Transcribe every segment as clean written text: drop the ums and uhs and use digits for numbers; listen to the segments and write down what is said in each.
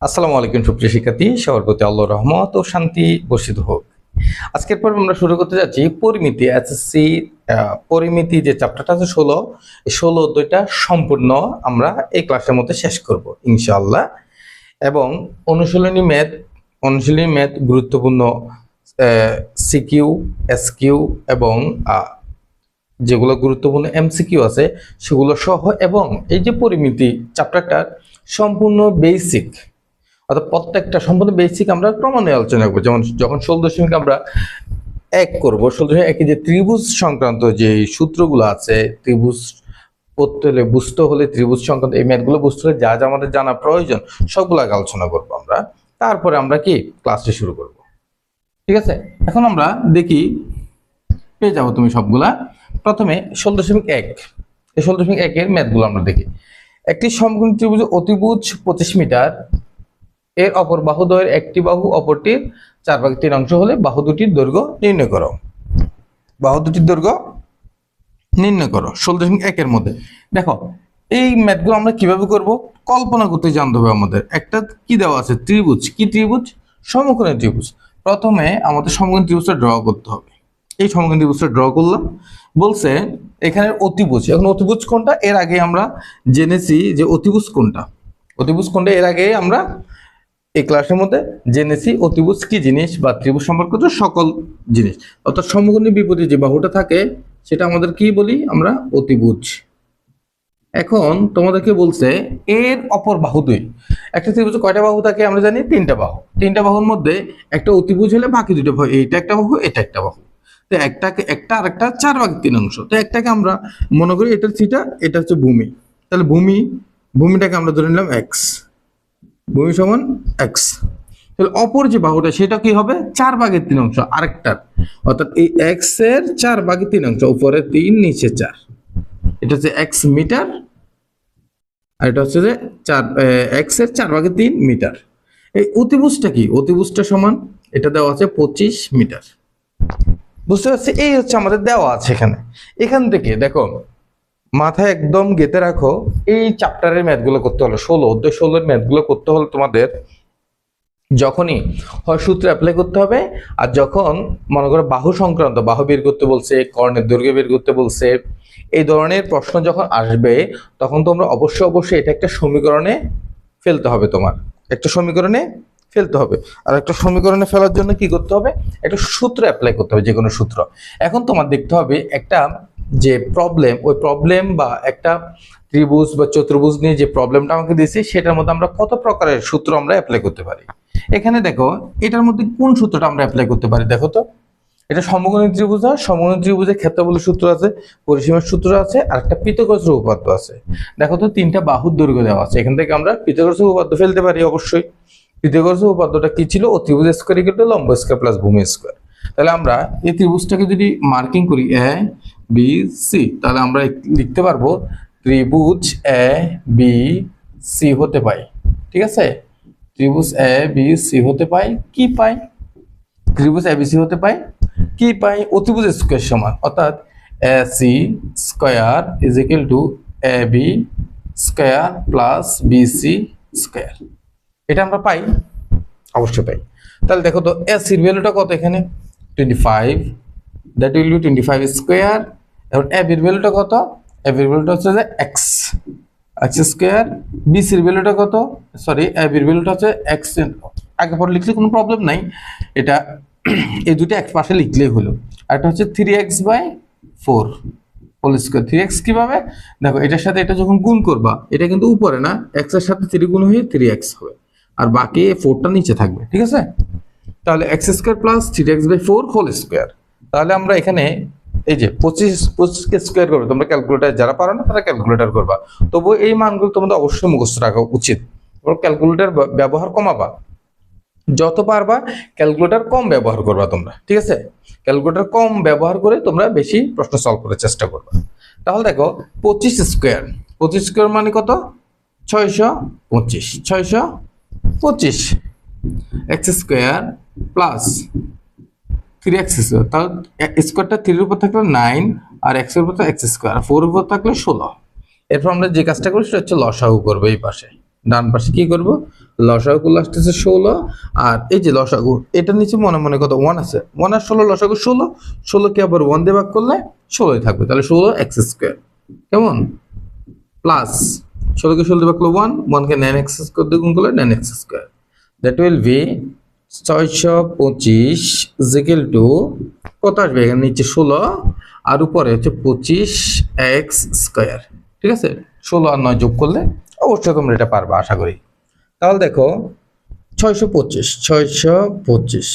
আসসালামু আলাইকুম সুপ্রিয় শিক্ষার্থী, সবার প্রতি আল্লাহর রহমত ও শান্তি বর্ষিত হোক। আজকের পর্বে আমরা শুরু করতে যাচ্ছি পরিমিতি। এসএসসি পরিমিতি যে চ্যাপ্টারটা আছে 16, এই 16 অধ্যায়টা সম্পূর্ণ আমরা এই ক্লাসের মধ্যে শেষ করব ইনশাআল্লাহ। এবং অনুশীলনী ম্যাথ গুরুত্বপূর্ণ সিকিউ, এসকিউ এবং যেগুলো গুরুত্বপূর্ণ এমসিকিউ আছে সেগুলো সহ, এবং এই যে পরিমিতি চ্যাপ্টারটার সম্পূর্ণ বেসিক, অর্থাৎ প্রত্যেকটা সম্পূর্ণ বেসিক আমরা ক্রমান্বয়ে আলোচনা করবো। যেমন যখন 16 আমরা এক করবো, 16 যে ত্রিভুজ সংক্রান্ত যে সূত্রগুলো আছে, ত্রিভুজ পড়তে হলে, বুঝতে হলে, ত্রিভুজ সংক্রান্ত এই ম্যাথগুলো বুঝতে হলে যা যা আমাদের জানা প্রয়োজন সবগুলো আগে আলোচনা করবো আমরা। তারপরে আমরা কি ক্লাসটি শুরু করব, ঠিক আছে? এখন আমরা দেখি, পেয়ে যাবো তুমি সবগুলা। প্রথমে 16.1, এই 16.1 এর ম্যাথগুলো আমরা দেখি। একটি সমকোণী ত্রিভুজ অতিভুজ 25 মিটার, এর অপর বাহুদ্বয়ের একটি বাহু অপরটির 4/3 অংশ হলে বাহু দুটির দৈর্ঘ্য নির্ণয় করো। বাহু দুটির দৈর্ঘ্য নির্ণয় করো 16.1 এর মধ্যে। দেখো এই ম্যাথগুলো আমরা কিভাবে করব, কল্পনা করতে জানতে হবে আমাদের। একটা কি দেওয়া আছে, ত্রিভুজ। কি ত্রিভুজ? সমকোণী ত্রিভুজ। প্রথমে আমাদের সমকোণী ত্রিভুজটা ড্র করতে হবে। এই সমকোণী ত্রিভুজটা ড্র করলাম। বলছে এখানে অতিভুজ। এখন অতিভুজ কোনটা এর আগে আমরা জেনেছি যে অতিভুজ কোনটা। অতিভুজ কোনটা এর আগে আমরা এই ক্লাসের মধ্যে জেনেছি। অতিভুজ কি জিনিস বা ত্রিভুজ সম্পর্কিত সকল জিনিস, অর্থাৎ সমকোণী বিপরীতে যে বাহুটা থাকে সেটা আমাদের কি বলি আমরা, অতিভুজ। এখন তোমাদেরকে বলছে এর অপর বাহু দুই। একটা ত্রিভুজে কয়টা বাহু থাকে আমরা জানি, 3টা বাহু। 3টা বাহুর মধ্যে একটা অতিভুজ হলে বাকি দুটো বাহু, এইটা একটা বাহু, এটা একটা বাহু। তো একটা আর একটা 4/3 অংশ। তো একটাকে আমরা মনে করি এটা থিটা, এটা হচ্ছে ভূমি। তাহলে ভূমিটাকে আমরা ধরে নিলাম এক্স, ভূমি সমান এক্স। তাহলে অপর যে বাহুটা সেটা কি হবে, 4/3 অংশ আরেকটার, অর্থাৎ এই এক্স এর 4/3 অংশ, উপরে 3 নিচে 4। এটা হচ্ছে এক্স মিটার, আর এটা হচ্ছে যে এক্স এর 4/3 মিটার। এই অতিভুজটা কি, অতিভুজটা সমান এটা দেওয়া আছে 25 মিটার। বুঝতে পারছি? এই হচ্ছে আমাদের দেওয়া আছে এখানে। এখান থেকে দেখো, মাথায় একদম গেঁথে রাখো, এই চ্যাপ্টারের ম্যাথগুলো করতে হলো, অধ্যায় 16 এর ম্যাথগুলো করতে হলে তোমাদের যখনই হয় সূত্র অ্যাপ্লাই করতে হবে, আর যখন মনে করো বাহু সংক্রান্ত, বাহু বের করতে বলছে, কর্ণের দৈর্ঘ্য বের করতে বলছে, এই ধরনের প্রশ্ন যখন আসবে তখন তোমরা অবশ্যই এটা একটা সমীকরণে ফেলতে হবে। তোমার একটা সমীকরণে ফেলতে হবে। আর একটা সমীকরণে ফেলার জন্য কি করতে হবে, একটা সূত্র অ্যাপ্লাই করতে হবে, যে কোনো সূত্র। এখন তোমার দেখতে হবে একটা যে প্রবলেম, ওই প্রবলেম বা একটা ত্রিভুজ বা চতুর্ভুজ নিয়ে যে প্রবলেমটা আমাকে দিয়েছে সেটার মধ্যে আমরা কত প্রকারের সূত্র আমরা অ্যাপ্লাই করতে পারি। এখানে দেখো এটার মধ্যে কোন সূত্রটা আমরা অ্যাপ্লাই করতে পারি। দেখো তো, এটা সমকোণী ত্রিভুজ। আর সমকোণী ত্রিভুজের ক্ষেত্রফলের সূত্র আছে, পরিসীমার সূত্র আছে, আর একটা পিথাগোরাস উপপাদ্য আছে। দেখো তো, 3টা বাহুর দৈর্ঘ্য দেওয়া আছে। এখান থেকে আমরা পিথাগোরাস উপপাদ্য ফেলতে পারি অবশ্যই। পিথাগোরাস উপপাদ্যটা কি ছিল, ত্রিভুজ স্কয়ার ইকুয়াল টু লম্ব স্কয়ার প্লাস ভূমি স্কয়ার। তাহলে আমরা এই ত্রিভুজটাকে যদি মার্কিং করি এ বি সি, তাহলে আমরা লিখতে পারবো ত্রিভুজ এ বি সি হতে পাই। ঠিক আছে, ত্রিভুজ এ বি সি হতে পাই কি পাই, ত্রিভুজ এ বি সি হতে পাই কি পাই, অতিভুজ স্কয়ার সমান, অর্থাৎ A C square is equal to A B square plus B C square. এটা আমরা পাই, অবশ্যই পাই। তাহলে দেখো তো এ সির ভ্যালুটা কত, এখানে 25, দ্যাট উইল বি 25 স্কয়ার। এখন এ বির ভ্যালুটা কত, এ বির ভ্যালুটা হচ্ছে যে এক্স স্কয়ার। বি সির ভ্যালুটা কত, সরি এ বির ভ্যালুটা হচ্ছে এক্স, আগে পরে লিখলে কোনো প্রবলেম নাই, এটা এই দুটো এক পাশে লিখলেই হলো। আর এটা হচ্ছে 3x/4 হোল স্কয়ার। 3x কিভাবে, দেখো এটার সাথে এটা যখন গুণ করবা, এটা কিন্তু উপরে না, x এর সাথে 3 গুণ হয়ে 3x হবে, আর বাকি 4টা নিচে থাকবে। ঠিক আছে, তাহলে x square plus 3x/4 whole square. তাহলে আমরা এখানে এই যে 25কে স্কয়ার করবে, তোমরা ক্যালকুলেটর যারা পারো না তারা ক্যালকুলেটর করবা, তবু এই মানগুলো তোমাদের অবশ্যই মুখস্থ রাখা উচিত। ক্যালকুলেটর ব্যবহার কমাবা, যত পারবা ক্যালকুলেটর কম ব্যবহার করবা তোমরা। ঠিক আছে, ক্যালকুলেটর কম ব্যবহার করে তোমরা বেশি প্রশ্ন সলভ করার চেষ্টা করবা। তাহলে দেখো 25 স্কয়ার মানে কত, 625, 625 x square plus 3x square. তাহলে স্কয়ারটা 3 এর উপর থাকলে 9, আর x এর উপর এক্স স্কয়ার, 4 এর উপর থাকলে 16। এরপর আমরা যে কাজটা করি সেটা হচ্ছে লসাগু করবো এই পাশে। ডান পাশে কি করব, লসাগু আসতেছে 16, আর এই যে লসাগু এটার নিচে মনে মনে কত 1 আছে, 1 আর 16 লসাগু 16, 16 কে আবার 1 দিয়ে ভাগ করলে 16ই থাকবে, তাহলে 16x স্কয়ার কেমন প্লাস 16 কে 16 দিয়ে ভাগ করলে 1, 1 কে 9x স্কয়ার দিয়ে গুণ করলে 9x square, that will be 625 equal to কত আসবে, এখানে নিচে 16 আর উপরে হচ্ছে 25x স্কয়ার। ঠিক আছে, 16 আর 9 যোগ করলে অবশ্যই তোমরা এটা পারবা আশা করি। তাহলে দেখো 625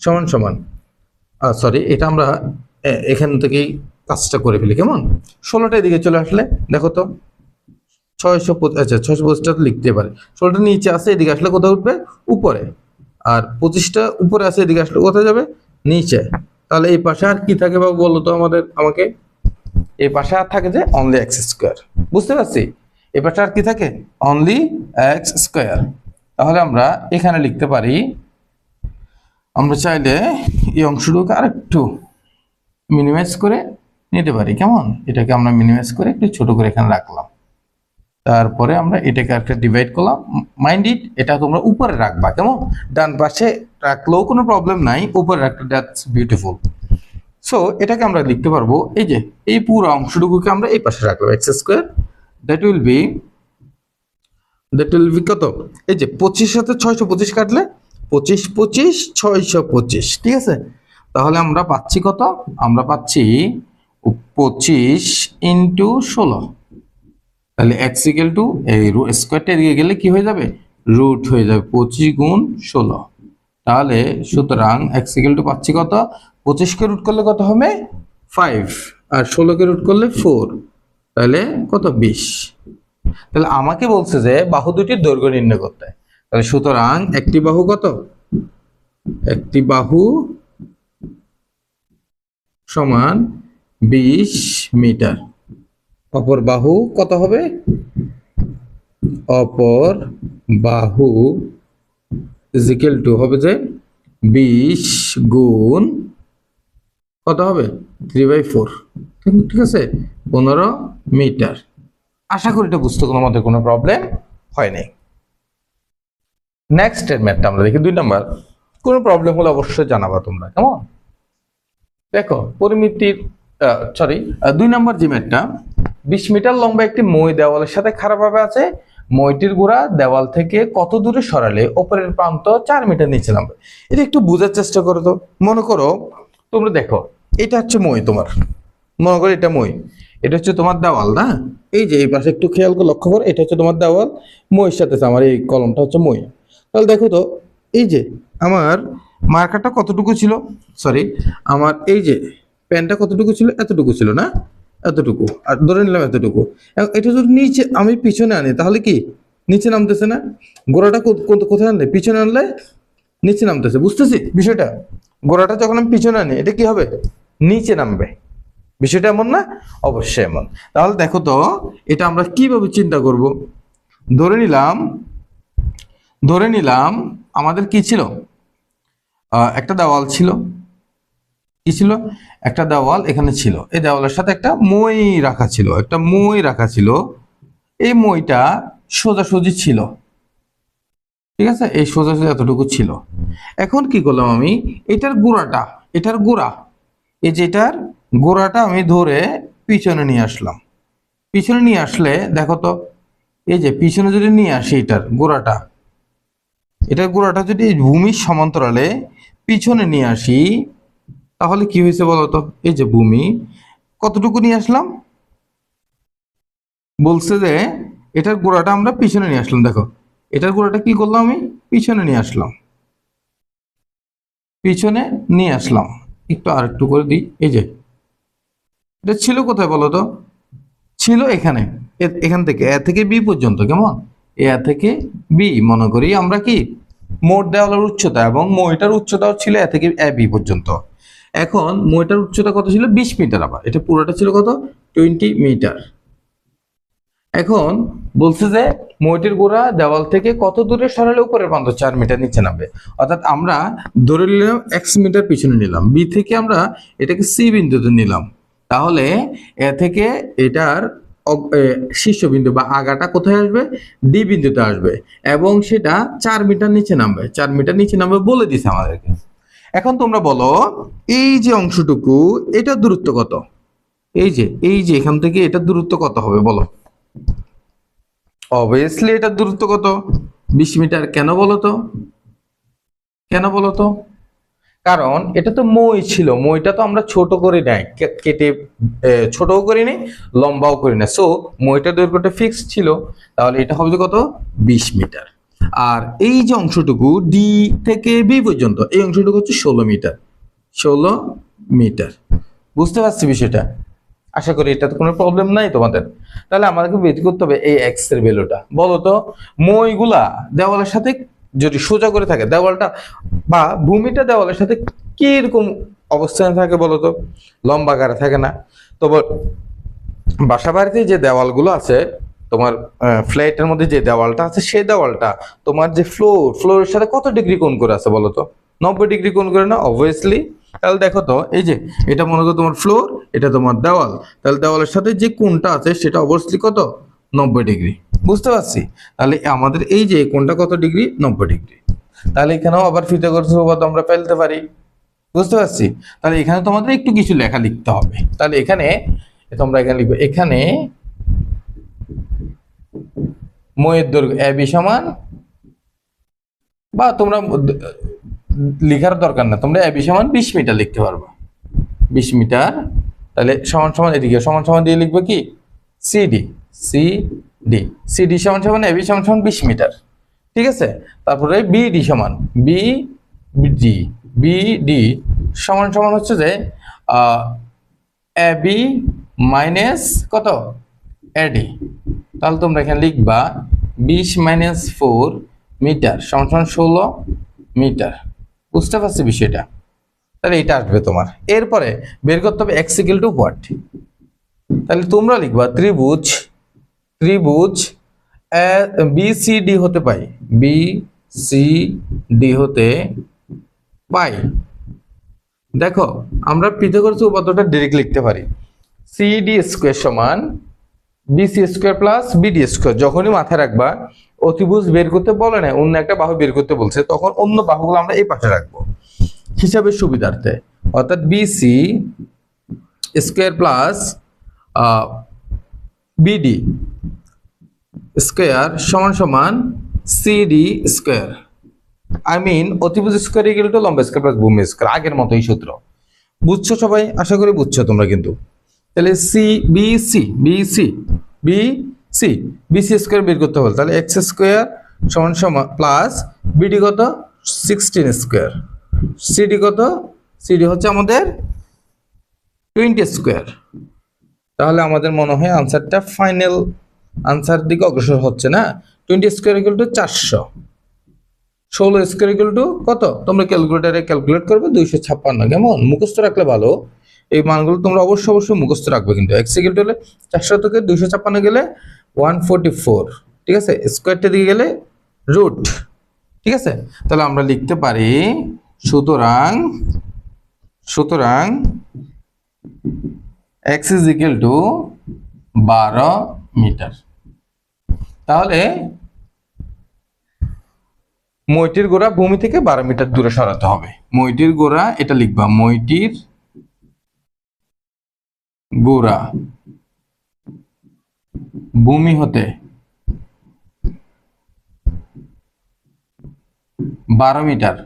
সমান সমান, সরি এটা আমরা এখান থেকেই কাজটা করে ফেলি কেমন, 16টা এদিকে চলে আসলে দেখো তো 625, আচ্ছা 625টা লিখতে পারে, 16টা নিচে আছে এদিকে আসলে কোথায় উঠবে উপরে, আর 25টা উপরে আছে এদিকে আসলে কোথায় যাবে নিচে। তাহলে এই পাশে আর কি থাকে বাবু বলো তো আমাকে, এই পাশে আর থাকে যে অনলি এক্স স্কোয়ার, বুঝতে পারছি, এই পাশে আর কি থাকে অনলি এক্স স্কোয়ার। তাহলে আমরা এখানে লিখতে পারি, আমরা চাইলে এই অংশটুকু আরেকটু মিনিমাইজ করে নিতে পারি কেমন, এটাকে আমরা মিনিমাইজ করে একটু ছোট করে এখানে রাখলাম, তারপরে আমরা এটাকে একটা ডিভাইড করলাম, মাইন্ড ইট এটা তোমরা উপরে রাখবা কেমন, ডান পাশে রাখলেও কোনো প্রবলেম নাই, উপরে রাখলে দ্যাটস বিউটিফুল। সো এটাকে আমরা লিখতে পারবো এই যে এই পুরো অংশটুকুকে আমরা এই পাশে রাখলাম x square, that will be কত, এই যে 25 সাথে 625 কাটলে 25 25 625, ঠিক আছে, তাহলে আমরা পাচ্ছি কত, আমরা পাচ্ছি 25 ইন্টু 16, তাহলে এক্স ইকুয়াল টু এই স্কোয়ারটা এদিকে গেলে কি হয়ে যাবে রুট হয়ে যাবে 25 গুণ 16, তাহলে সুতরাং এক্স ইকুয়াল টু পাচ্ছি কত, 25 কে রুট করলে কত হবে 5, আর 16 কে রুট করলে 4, তাহলে কত 20। তাহলে আমাকে বলছে যে বাহু দুটির দৈর্ঘ্য নির্ণয় করতে, তাহলে সুতরাং একটি বাহু কত, একটি বাহু সমান 20 মিটার, অপর বাহু কত হবে, অপর বাহু ইকুয়াল টু হবে যে 20 গুণ কত হবে 3/4, ঠিক আছে 15 মিটার। আশা করি এটা বুঝতে কোনো মতে কোনো প্রবলেম হয়নি। নেক্সট এর ম্যাথটা আমরা দেখি 2 নাম্বার, কোনো প্রবলেম হলে অবশ্যই জানাবা তোমরা কেমন। দেখো পরিমিতির 2 নাম্বার যে ম্যাথটা, 20 মিটার লম্বা একটি মই দেওয়ালের সাথে খারাপভাবে আছে, মইটির গোড়া দেওয়াল থেকে কত দূরে সরালে উপরের প্রান্ত 4 মিটার নিচে নামবে। এটা একটু বোঝার চেষ্টা করো তো, মনে করো তোমরা দেখো এটা হচ্ছে মই, তোমার মনে করো এটা মই, এটা হচ্ছে তোমার দেওয়াল না, এই যে এই পাশে একটু খেয়াল করে লক্ষ্য করো, এটা হচ্ছে তোমার দেওয়াল, মইয়ের সাথে আমার এই কলমটা হচ্ছে মই। তাহলে দেখো তো এই যে আমার মার্কারটা কতটুকু ছিল, সরি আমার এই যে পেনটা কতটুকু ছিল, এতটুকু ছিল না, এতটুকু, আর ধরে নিলাম এতটুকু। এটা যদি নিচে আমি পিছনে আনি তাহলে কি নিচে নামতেছে না, গোড়াটা কোথায় আনলে পিছনে আনলে নিচে নামতেছে, বুঝতেছি বিষয়টা, গোড়াটা যখন আমি পিছনে আনি এটা কি হবে নিচে নামবে, বিষয়টা এমন না, অবশ্যই এমন। তাহলে দেখো তো এটা আমরা কিভাবে চিন্তা করব, ধরে নিলাম আমাদের কি ছিল, একটা দেওয়াল ছিল, কি ছিল একটা দেওয়াল এখানে ছিল, এই দেওয়ালের সাথে একটা মই রাখা ছিল, এই মইটা সোজাসুজি ছিল, ঠিক আছে, এই সোজাসুজি এতটুকু ছিল। এখন কি করলাম আমি এটার গোড়াটা, এই যে এটার গোড়াটা আমি ধরে পিছনে নিয়ে আসলাম, পিছনে নিয়ে আসলে দেখো তো এই যে পিছনে যদি নিয়ে আসি এটার গোড়াটা যদি ভূমির সমান্তরালে পিছনে নিয়ে আসি তাহলে কি হয়েছে বলতো, এই যে ভূমি কতটুকু নিয়ে আসলাম, বলছে যে এটার গোড়াটা আমরা পিছনে নিয়ে আসলাম, দেখো এটার গোড়াটা কি করলাম আমি পিছনে নিয়ে আসলাম, একটু আর একটু করে দিই, এই যে এটা ছিল কোথায় বলতো, ছিল এখানে, এখান থেকে এ থেকে বি পর্যন্ত, কেমন এ থেকে বি, মনে করি আমরা কি মোট দেওয়ালের উচ্চতা এবং মইটার উচ্চতাও ছিল এ থেকে এ বি পর্যন্ত। এখন মইটার উচ্চতা কত ছিল 20 মিটার, আবার এটা পুরোটা ছিল কত 20 মিটার। এখন বলছে যে মইটির গোড়া দেওয়াল থেকে কত দূরে সরালে উপরের প্রান্ত 4 মিটার নিচে নামবে, অর্থাৎ আমরা ধরে নিলাম x মিটার পিছনে নিলাম, বি থেকে আমরা এটাকে সি বিন্দুতে নিলাম, তাহলে এ থেকে এটার শীর্ষবিন্দু বা আগাটা কোথায় আসবে, ডি বিন্দুতে আসবে এবং সেটা 4 মিটার নিচে নামবে, 4 মিটার নিচে নামবে বলে দিছে আমাদেরকে। এখন তোমরা বলো এই যে অংশটুকু এটা দূরত্ব কত, এই যে এখান থেকে এটা দূরত্ব কত হবে বলো। অবভিয়াসলি এটা দূরত্ব কত, 20 মিটার। কেন বলো তো, কেন বলো তো? কারণ এটা তো মই ছিল, মইটা তো আমরা ছোট করে নাই, কেটে ছোটও করি নাই লম্বাও করি না, সো মইটার দৈর্ঘ্যটা ফিক্সড ছিল, তাহলে এটা হবে কত, 20 মিটার। আর এই যে অংশটুকু ডি থেকে বি পর্যন্ত এই অংশটুকু হচ্ছে 16 মিটার, 16 মিটার। বুঝতে পারছি বিষয়টা? আশা করি এটাতে কোনো প্রবলেম নাই তোমাদের। তাহলে আমাদেরকে বের করতে হবে এই এক্স এর ভ্যালুটা। বলো তো মইগুলা দেওয়ালের সাথে যদি সোজা করে থাকে, দেওয়ালটা বা ভূমিটা দেওয়ালের সাথে কি রকম অবস্থানে থাকে বলো তো, লম্বা আকারে থাকে না? তো বাসা বাড়িতে যে দেওয়ালগুলো আছে তোমার, ফ্ল্যাটের মধ্যে যে দেওয়ালটা আছে সেই দেওয়ালটা তোমার যে ফ্লোরের সাথে কত ডিগ্রি কোণ করে আছে বলো তো, 90 ডিগ্রি কোণ করে না? অবভিয়াসলি। তাহলে দেখো তো এই যে এটা মনে করো তোমার ফ্লোর, এটা তোমার দেওয়াল, তাহলে দেওয়ালের সাথে যে কোণটা আছে সেটা অবভিয়াসলি কত, 90 ডিগ্রি। বুঝতে পারছি? তাহলে আমাদের এই যে কোণটা কত ডিগ্রি, 90 ডিগ্রি। তাহলে এখানেও আবার ফিথাগোরাস উপপাদ্য আমরা ফেলতে পারি। বুঝতে পারছি? তাহলে এখানে তোমাদের একটু কিছু লেখা লিখতে হবে। তাহলে এখানে তোমরা এখানে লিখবে, এখানে মইয়ের দৈর্ঘ্য এবি সমান, বা তোমরা লিখার দরকার না, তোমরা এবি সমান 20 মিটার লিখতে পারবে, 20 মিটার। তাহলে সমান সমান এদিকে সমান সমান দিয়ে লিখবে কি, সিডি, সিডি সমান সমান এবি সমান সমান 20 মিটার। ঠিক আছে? তারপরে বিডি সমান বিডি সমান সমান হচ্ছে যে এবি মাইনাস কত, এডি। তাহলে তোমরা এখানে লিখবা 20 মাইনাস 4 মিটার সমান সমান 16 মিটার। বুঝতে পারছি বিষয়টা? তাহলে এটা আসবে তোমার। এরপরে বের করতে হবে এক্স ইকুয়াল টু হোয়াট। তাহলে তোমরা লিখবা ত্রিভুজ বিসিডি হতে পাই, বিসিডি হতে পাই। দেখো আমরা পিথাগোরাস উপপাদ্যটা ডাইরেক্ট লিখতে পারি, সিডি স্কয়ার সমান BC square plus BD square. যখনই মাথায় রাখবা অতিভুজ বের করতে বলে না, অন্য একটা বাহু বের করতে বলছে, তখন অন্য বাহুগুলো আমরা এই পাশে রাখবো হিসাবের সুবিধার্থে। অর্থাৎ BC square plus BD square সমান সমান সিডি স্কয়ার। আই মিন অতিভুজ স্কয়ার ইকুয়াল টু লম্ব স্কয়ার প্লাস ভূমি স্কয়ার। আগের মতোই সূত্র। বুঝছো সবাই? আশা করি বুঝছো তোমরা কিন্তু। তাহলে বিসি স্কয়ার বের করতে হবে, তাহলে এক্স স্কয়ার সমান সমান প্লাস বিডি কত, 16 স্কয়ার, সিডি কত, সিডি হচ্ছে আমাদের 20 স্কয়ার। তাহলে আমাদের মনে হয় আনসারটা ফাইনাল আনসার দিকে অগ্রসর হচ্ছে না। 20 square equal two 400, 16 square equal two কত, তোমরা ক্যালকুলেটরে ক্যালকুলেট করবে 256। কেমন? মুখস্থ রাখলে ভালো, এই মানগুলো তোমরা অবশ্যই মুখস্থ রাখবে। কিন্তু এক্স ইকুয়াল টু হলে 400 থেকে 256 গেলে 144, ঠিক আছে? স্কয়ারটা দিকে গেলে রুট, ঠিক আছে? তাহলে আমরা লিখতে পারি সুতরাং x is equal to 12 metre. তাহলে মইটির গোড়া ভূমি থেকে 12 মিটার দূরে সরাতে হবে। মইটির গোড়া এটা লিখবা, মইটির গোড়া ভূমি হতে 12 মিটার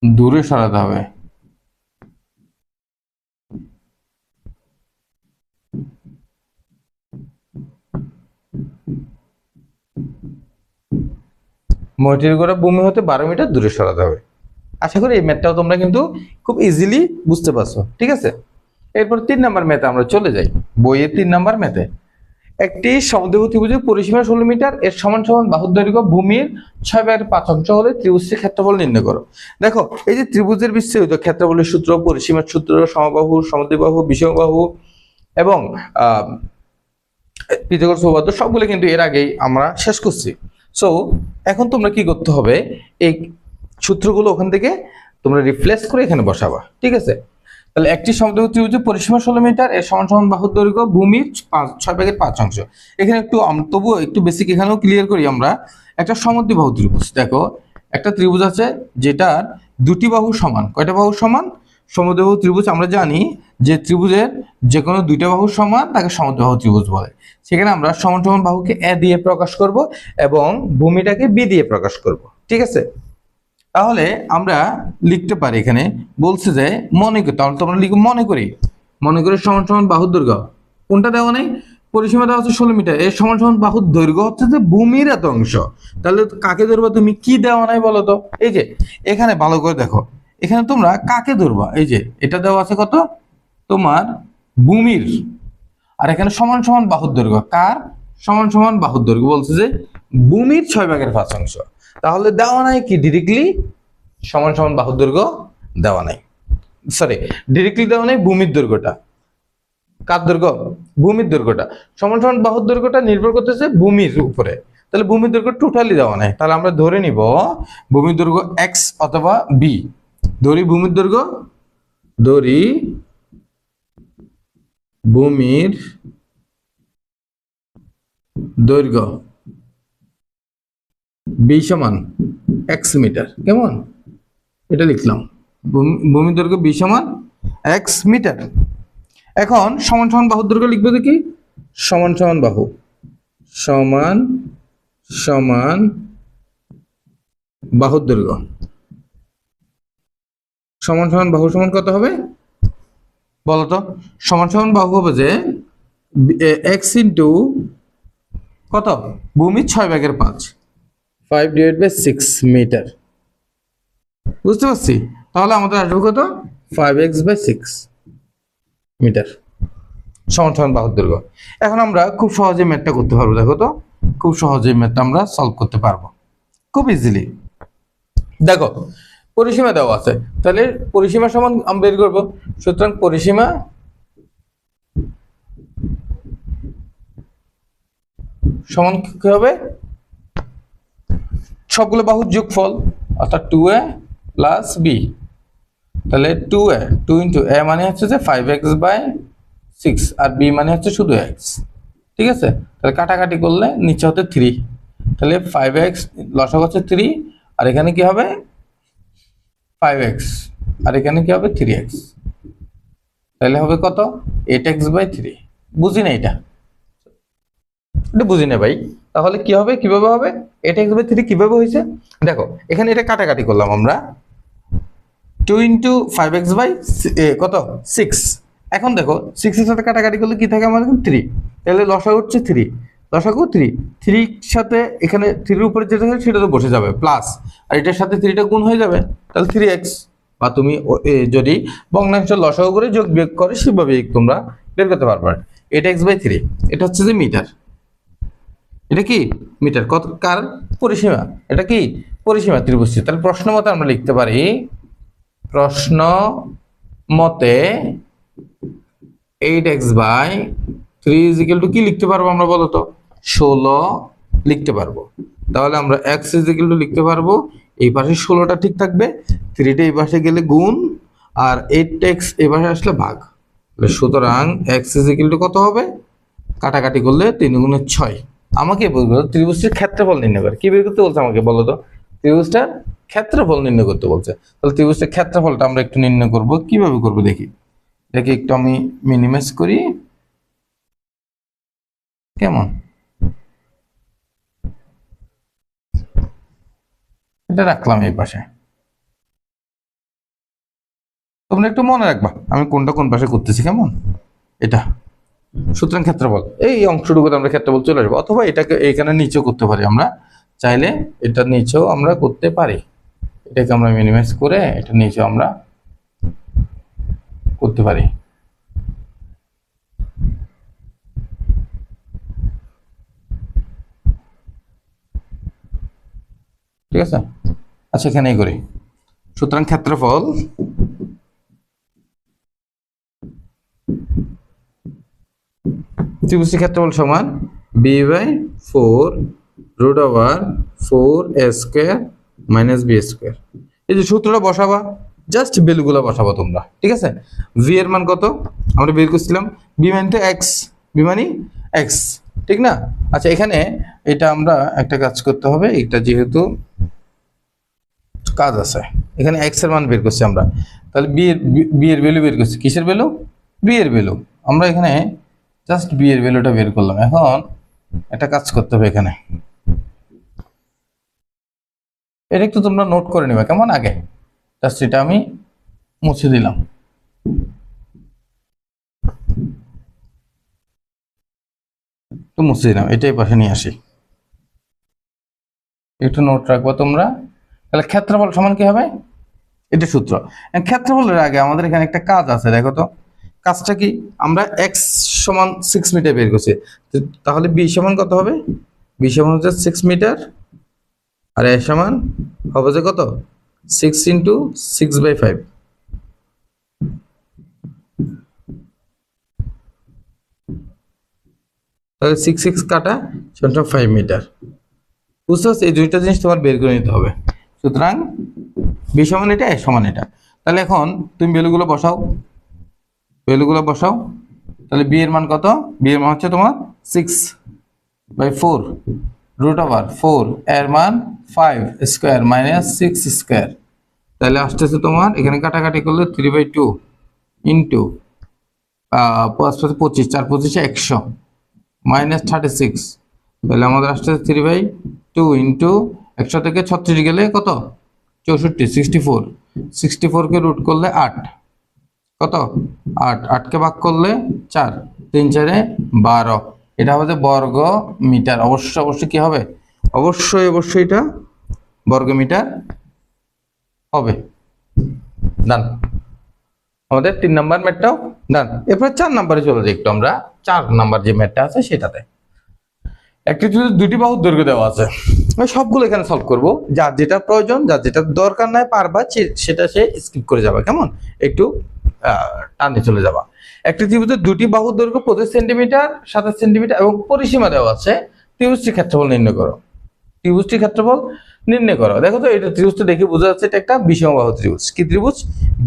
দূরে সরাতে হবে। মইটির গোড়া ভূমি হতে 12 মিটার দূরে সরাতে হবে। আশা করি এই ম্যাথটাও তোমরা কিন্তু খুব ইজিলি বুঝতে পারছো। ঠিক আছে? এরপর 3 নাম্বার ম্যাথে আমরা চলে যাই। বইয়ের 3 নাম্বার ম্যাথে একটি সমদ্বিবাহু ত্রিভুজের পরিসীমা 16 মিটার, এর সমান সমান বাহুর দৈর্ঘ্য ভূমির 6/5 হলে ত্রিভুজটির ক্ষেত্রফল নির্ণয় করো। দেখো এই যে ত্রিভুজের বিস্তৃত ক্ষেত্রফলের সূত্র, পরিসীমার সূত্র, সমবাহু, সমদ্বিবাহু, বিষমবাহু এবং পিথাগোরাস উপপাদ্য সবগুলো কিন্তু এর আগেই আমরা শেষ করছি। সো এখন তোমরা কি করতে হবে, এই সূত্রগুলো ওখান থেকে তোমরা রিপ্লেস করে এখানে বসাবা। ঠিক আছে? তাহলে একটি সমদ্বিবাহু ত্রিভুজের পরিসীমা 16 মিটার, এর সমান সমান বাহুর দৈর্ঘ্য ভূমির 6/5 এখানে একটু তবুও একটু বেসিক এখানেও ক্লিয়ার করি আমরা। একটা সমদ্বিবাহু ত্রিভুজ, দেখো একটা ত্রিভুজ আছে যেটার দুটি বাহু সমান। কয়টা বাহু সমান? সমদ্বিবাহু ত্রিভুজ আমরা জানি যে ত্রিভুজের যে কোনো দুইটা বাহু সমান তাকে সমদ্বিবাহু ত্রিভুজ বলে। সেখানে আমরা সমান সমান বাহুকে এ দিয়ে প্রকাশ করব এবং ভূমিটাকে বি দিয়ে প্রকাশ করব। ঠিক আছে, তাহলে আমরা লিখতে পারি, এখানে বলছে যে মনে করি, তাহলে তোমরা লিখো মনে করি সমান সমান বাহুর দৈর্ঘ্য কোনটা দেওয়া নেই, পরিসীমা দেওয়া হচ্ছে 16 মিটার, এর সমান সমান বাহুর দৈর্ঘ্য হচ্ছে যে ভূমির এত অংশ। তাহলে কাকে ধরবা তুমি? কি দেওয়া নাই বলো তো? এই যে এখানে ভালো করে দেখো, এখানে তোমরা কাকে ধরবা? এই যে এটা দেওয়া আছে কত তোমার ভূমির, আর এখানে সমান সমান বাহুর দৈর্ঘ্য কার? সমান সমান বাহুর দৈর্ঘ্য বলছে যে ভূমির 6/5। তাহলে দেওয়া নাই কি ডিরেক্টলি সমান সমান বাহুর দৈর্ঘ্য দেওয়া নাই, সরি ডিরেক্টলি দেওয়া নাই ভূমির দৈর্ঘ্যটা। কার দৈর্ঘ্য? ভূমির দৈর্ঘ্যটা। সমান সমান বাহুর দৈর্ঘ্যটা নির্ভর করতেছে ভূমির উপরে, তাহলে ভূমির দৈর্ঘ্য টোটালি দেওয়া নাই। তাহলে আমরা ধরে নিব ভূমির দৈর্ঘ্য এক্স অথবা বি। ধরি ভূমির দৈর্ঘ্য, ধরি ভূমির দৈর্ঘ্য বি সমান এক্স মিটার। কেমন? এটা লিখলাম, ভূমির দৈর্ঘ্য বি সমান এক্স মিটার। এখন সমান সমান বাহুর দৈর্ঘ্য লিখবো দেখি, সমান সমান বাহু, সমান সমান বাহুর দৈর্ঘ্য, সমান সমান বাহু সমান কত হবে বলতো? সমান সমান বাহু হবে যে এক্স ইন্টু কত? ভূমির 6/5, 5/6 মিটার। বুঝতে পারছি? তাহলে আমাদের আসবে কত? 5x/6 মিটার সমান সমান বাহুর দৈর্ঘ্য। এখন আমরা খুব সহজে ম্যাথটা করতে পারবো। দেখো তো, খুব সহজেই ম্যাথটা আমরা সলভ করতে পারবো খুব ইজিলি। দেখো পরিসীমা দেওয়া আছে, তাহলে পরিসীমা সমান আমরা বের করবো। সুতরাং পরিসীমা সমান কি হবে? সবগুলো বাহুর যোগফল, অর্থাৎ 2a প্লাস b। তাহলে 2a, 2 ইন্টু a মানে হচ্ছে যে 5x/6 আর b মানে হচ্ছে শুধু x। ঠিক আছে, তাহলে কাটাকাটি করলে নিচে হতে 3, তাহলে 5x লসাগু হচ্ছে 3, আর এখানে কি হবে 5x, আর এখানে কি হবে 3x। তাহলে হবে কত? 8x/3। বুঝি না এটা বুঝি না ভাই। তাহলে কি হবে, কিভাবে হবে? 8x/3 কিভাবে হয়েছে? দেখো এখানে এটা কাটাকাটি করলাম আমরা, 2 ইন্টু 5x/কত 6। এখন দেখো 6 এর সাথে কাটাকাটি করলে কি থাকে আমাদের? 3। তাহলে লসাগু হচ্ছে 3, লসাগু 3, 3 এর সাথে এখানে 3 এর উপরে যেটা থাকে সেটা তো বসে যাবে প্লাস, আর এটার সাথে 3টা গুণ হয়ে যাবে, তাহলে 3x। বা তুমি যদি ভগ্নাংশ লসাগু করে যোগ বিয়োগ করে সেভাবে তোমরা বের করতে পারবে। 8x/3 এটা হচ্ছে যে মিটার, এটা কি মিটার। কত? কার? পরিসীমা। এটা কি পরিসীমা ত্রিভুজটি। তাহলে প্রশ্ন মতে আমরা লিখতে পারি, প্রশ্ন মতে 8x/3 ইজিক্যাল টু কি লিখতে পারবো আমরা বলো তো? 16 লিখতে পারবো। তাহলে আমরা x ইজিক্যাল টু লিখতে পারবো, এই পাশে 16টা ঠিক থাকবে, 3টা এই পাশে গেলে গুণ, আর 8x এই পাশে আসলে ভাগ। সুতরাং x ইজিক্যাল টু কত হবে? কাটাকাটি করলে 3 গুণে 6। আমাকে বলবো ত্রিভুজটির ক্ষেত্রফল নির্ণয় করে। কি বের করতে বলছে আমাকে বলো তো? ত্রিভুজটার ক্ষেত্রফল নির্ণয় করতে বলছে। তাহলে ত্রিভুজটার ক্ষেত্রফলটা আমরা একটু নির্ণয় করব। কিভাবে করব দেখি, দেখি একটু আমি মিনিমাইজ করি। কেমন? এটা রাখলাম এই পাশে, তোমরা একটু মনে রাখবা আমি কোনটা কোন পাশে করতেছি। কেমন? এটা। সুতরাং ক্ষেত্রফল এই অংশটুকুতে আমরা ক্ষেত্রফল চলে আসবো, অথবা এটাকে এখানে নিচেও করতে পারি। আমরা চাইলে এটা নিচেও আমরা করতে পারি। এটাকে আমরা মিনিমাইজ করে এটা নিচেও আমরা করতে পারি। ঠিক আছে, আচ্ছা এখানেই করি। সুতরাং ক্ষেত্রফল ত্রিভুজটির ক্ষেত্রফল সমান b/4 √4a² - b²। এই যে সূত্রটা বসাবা, জাস্ট ভ্যালুগুলো বসাবো তোমরা, ঠিক আছে। ভি এর মান কত আমরা বের করছিলাম, বি মানে তো এক্স, বি মানে এক্স, ঠিক না? আচ্ছা এখানে এটা আমরা একটা কাজ করতে হবে, এটা যেহেতু কাজ আছে, এখানে এক্স এর মান বের করছি আমরা, তাহলে বি এর ভ্যালু বের করছি, কিসের ভ্যালু? বি এর ভ্যালু। আমরা এখানে জাস্ট বি এর ভ্যালুটা বের করলাম। এখন একটা কাজ করতে হবে এখানে, এটা একটু তোমরা নোট করে নেবে কেমন, আগে জাস্ট এটা আমি মুছে দিলাম। তো মুছে দিলাম, এটাই পাশে নিয়ে আসি, একটু নোট রাখবো তোমরা। তাহলে ক্ষেত্রফল সমান কি হবে, এটা সূত্র। ক্ষেত্রফলের আগে আমাদের এখানে একটা কাজ আছে, দেখো তো কাজটা কি। আমরা এক্স সমান 6 মিটার বের করছি, তাহলে বি সমান কত হবে? বি সমান হচ্ছে 6 মিটার, আর এ সমান হবে যে কত, 6 ইন্টু 6/5। তাহলে 6 কাটা, সেটা 5 মিটার। বুঝতে পারছো, এই দুইটা জিনিস তোমার বের করে নিতে হবে। সুতরাং বি সমান এটা, এ সমান এটা। তাহলে এখন তুমি ভ্যালুগুলো বসাও, ভ্যালুগুলো বসাও। তাহলে বি এর মান কত? বি এর মান হচ্ছে তোমার 6/4 রুট ওভার 4, এর মান 5 স্কোয়ার মাইনাস 6 স্কোয়ার। তাহলে আসতেছে তোমার এখানে কাটাকাটি করলে 3/2 ইন্টু 25, 4 25 100 মাইনাস 36। তাহলে আমাদের আসতেছে 3/2 ইন্টু 100 থেকে 36 গেলে কত, 64, 64কে রুট করলে 8, কত 8, 8কে ভাগ করলে 4, 3 4 12। এটা হবে বর্গ মিটার। অবশ্যই কি হবে, অবশ্যই এটা বর্গ মিটার হবে। ডান, আমাদের 3 নাম্বার ম্যাথটাও ডান। এরপর 4 নাম্বারে চলে যাই একটু আমরা। 4 নাম্বার যে ম্যাথটা আছে সেটাতে একটি দুটি বাহুর দৈর্ঘ্য দেওয়া আছে, সবগুলো এখানে সলভ করব। যার যেটা প্রয়োজন, যার যেটা দরকার নাই পারবা সেটা সে স্কিপ করে যাবে, কেমন একটু টানে চলে যাবা। একটি ত্রিভুজের দুটি বাহুর দৈর্ঘ্য 25 সেন্টিমিটার, 27 সেন্টিমিটার এবং পরিসীমা দেওয়া আছে। ত্রিভুজটির ক্ষেত্রফল নির্ণয় করো। ত্রিভুজটির ক্ষেত্রফল নির্ণয় করো। দেখো তো এটা ত্রিভুজটা দেখে বোঝা যাচ্ছে এটা একটা বিষমবাহু ত্রিভুজ। কি ত্রিভুজ?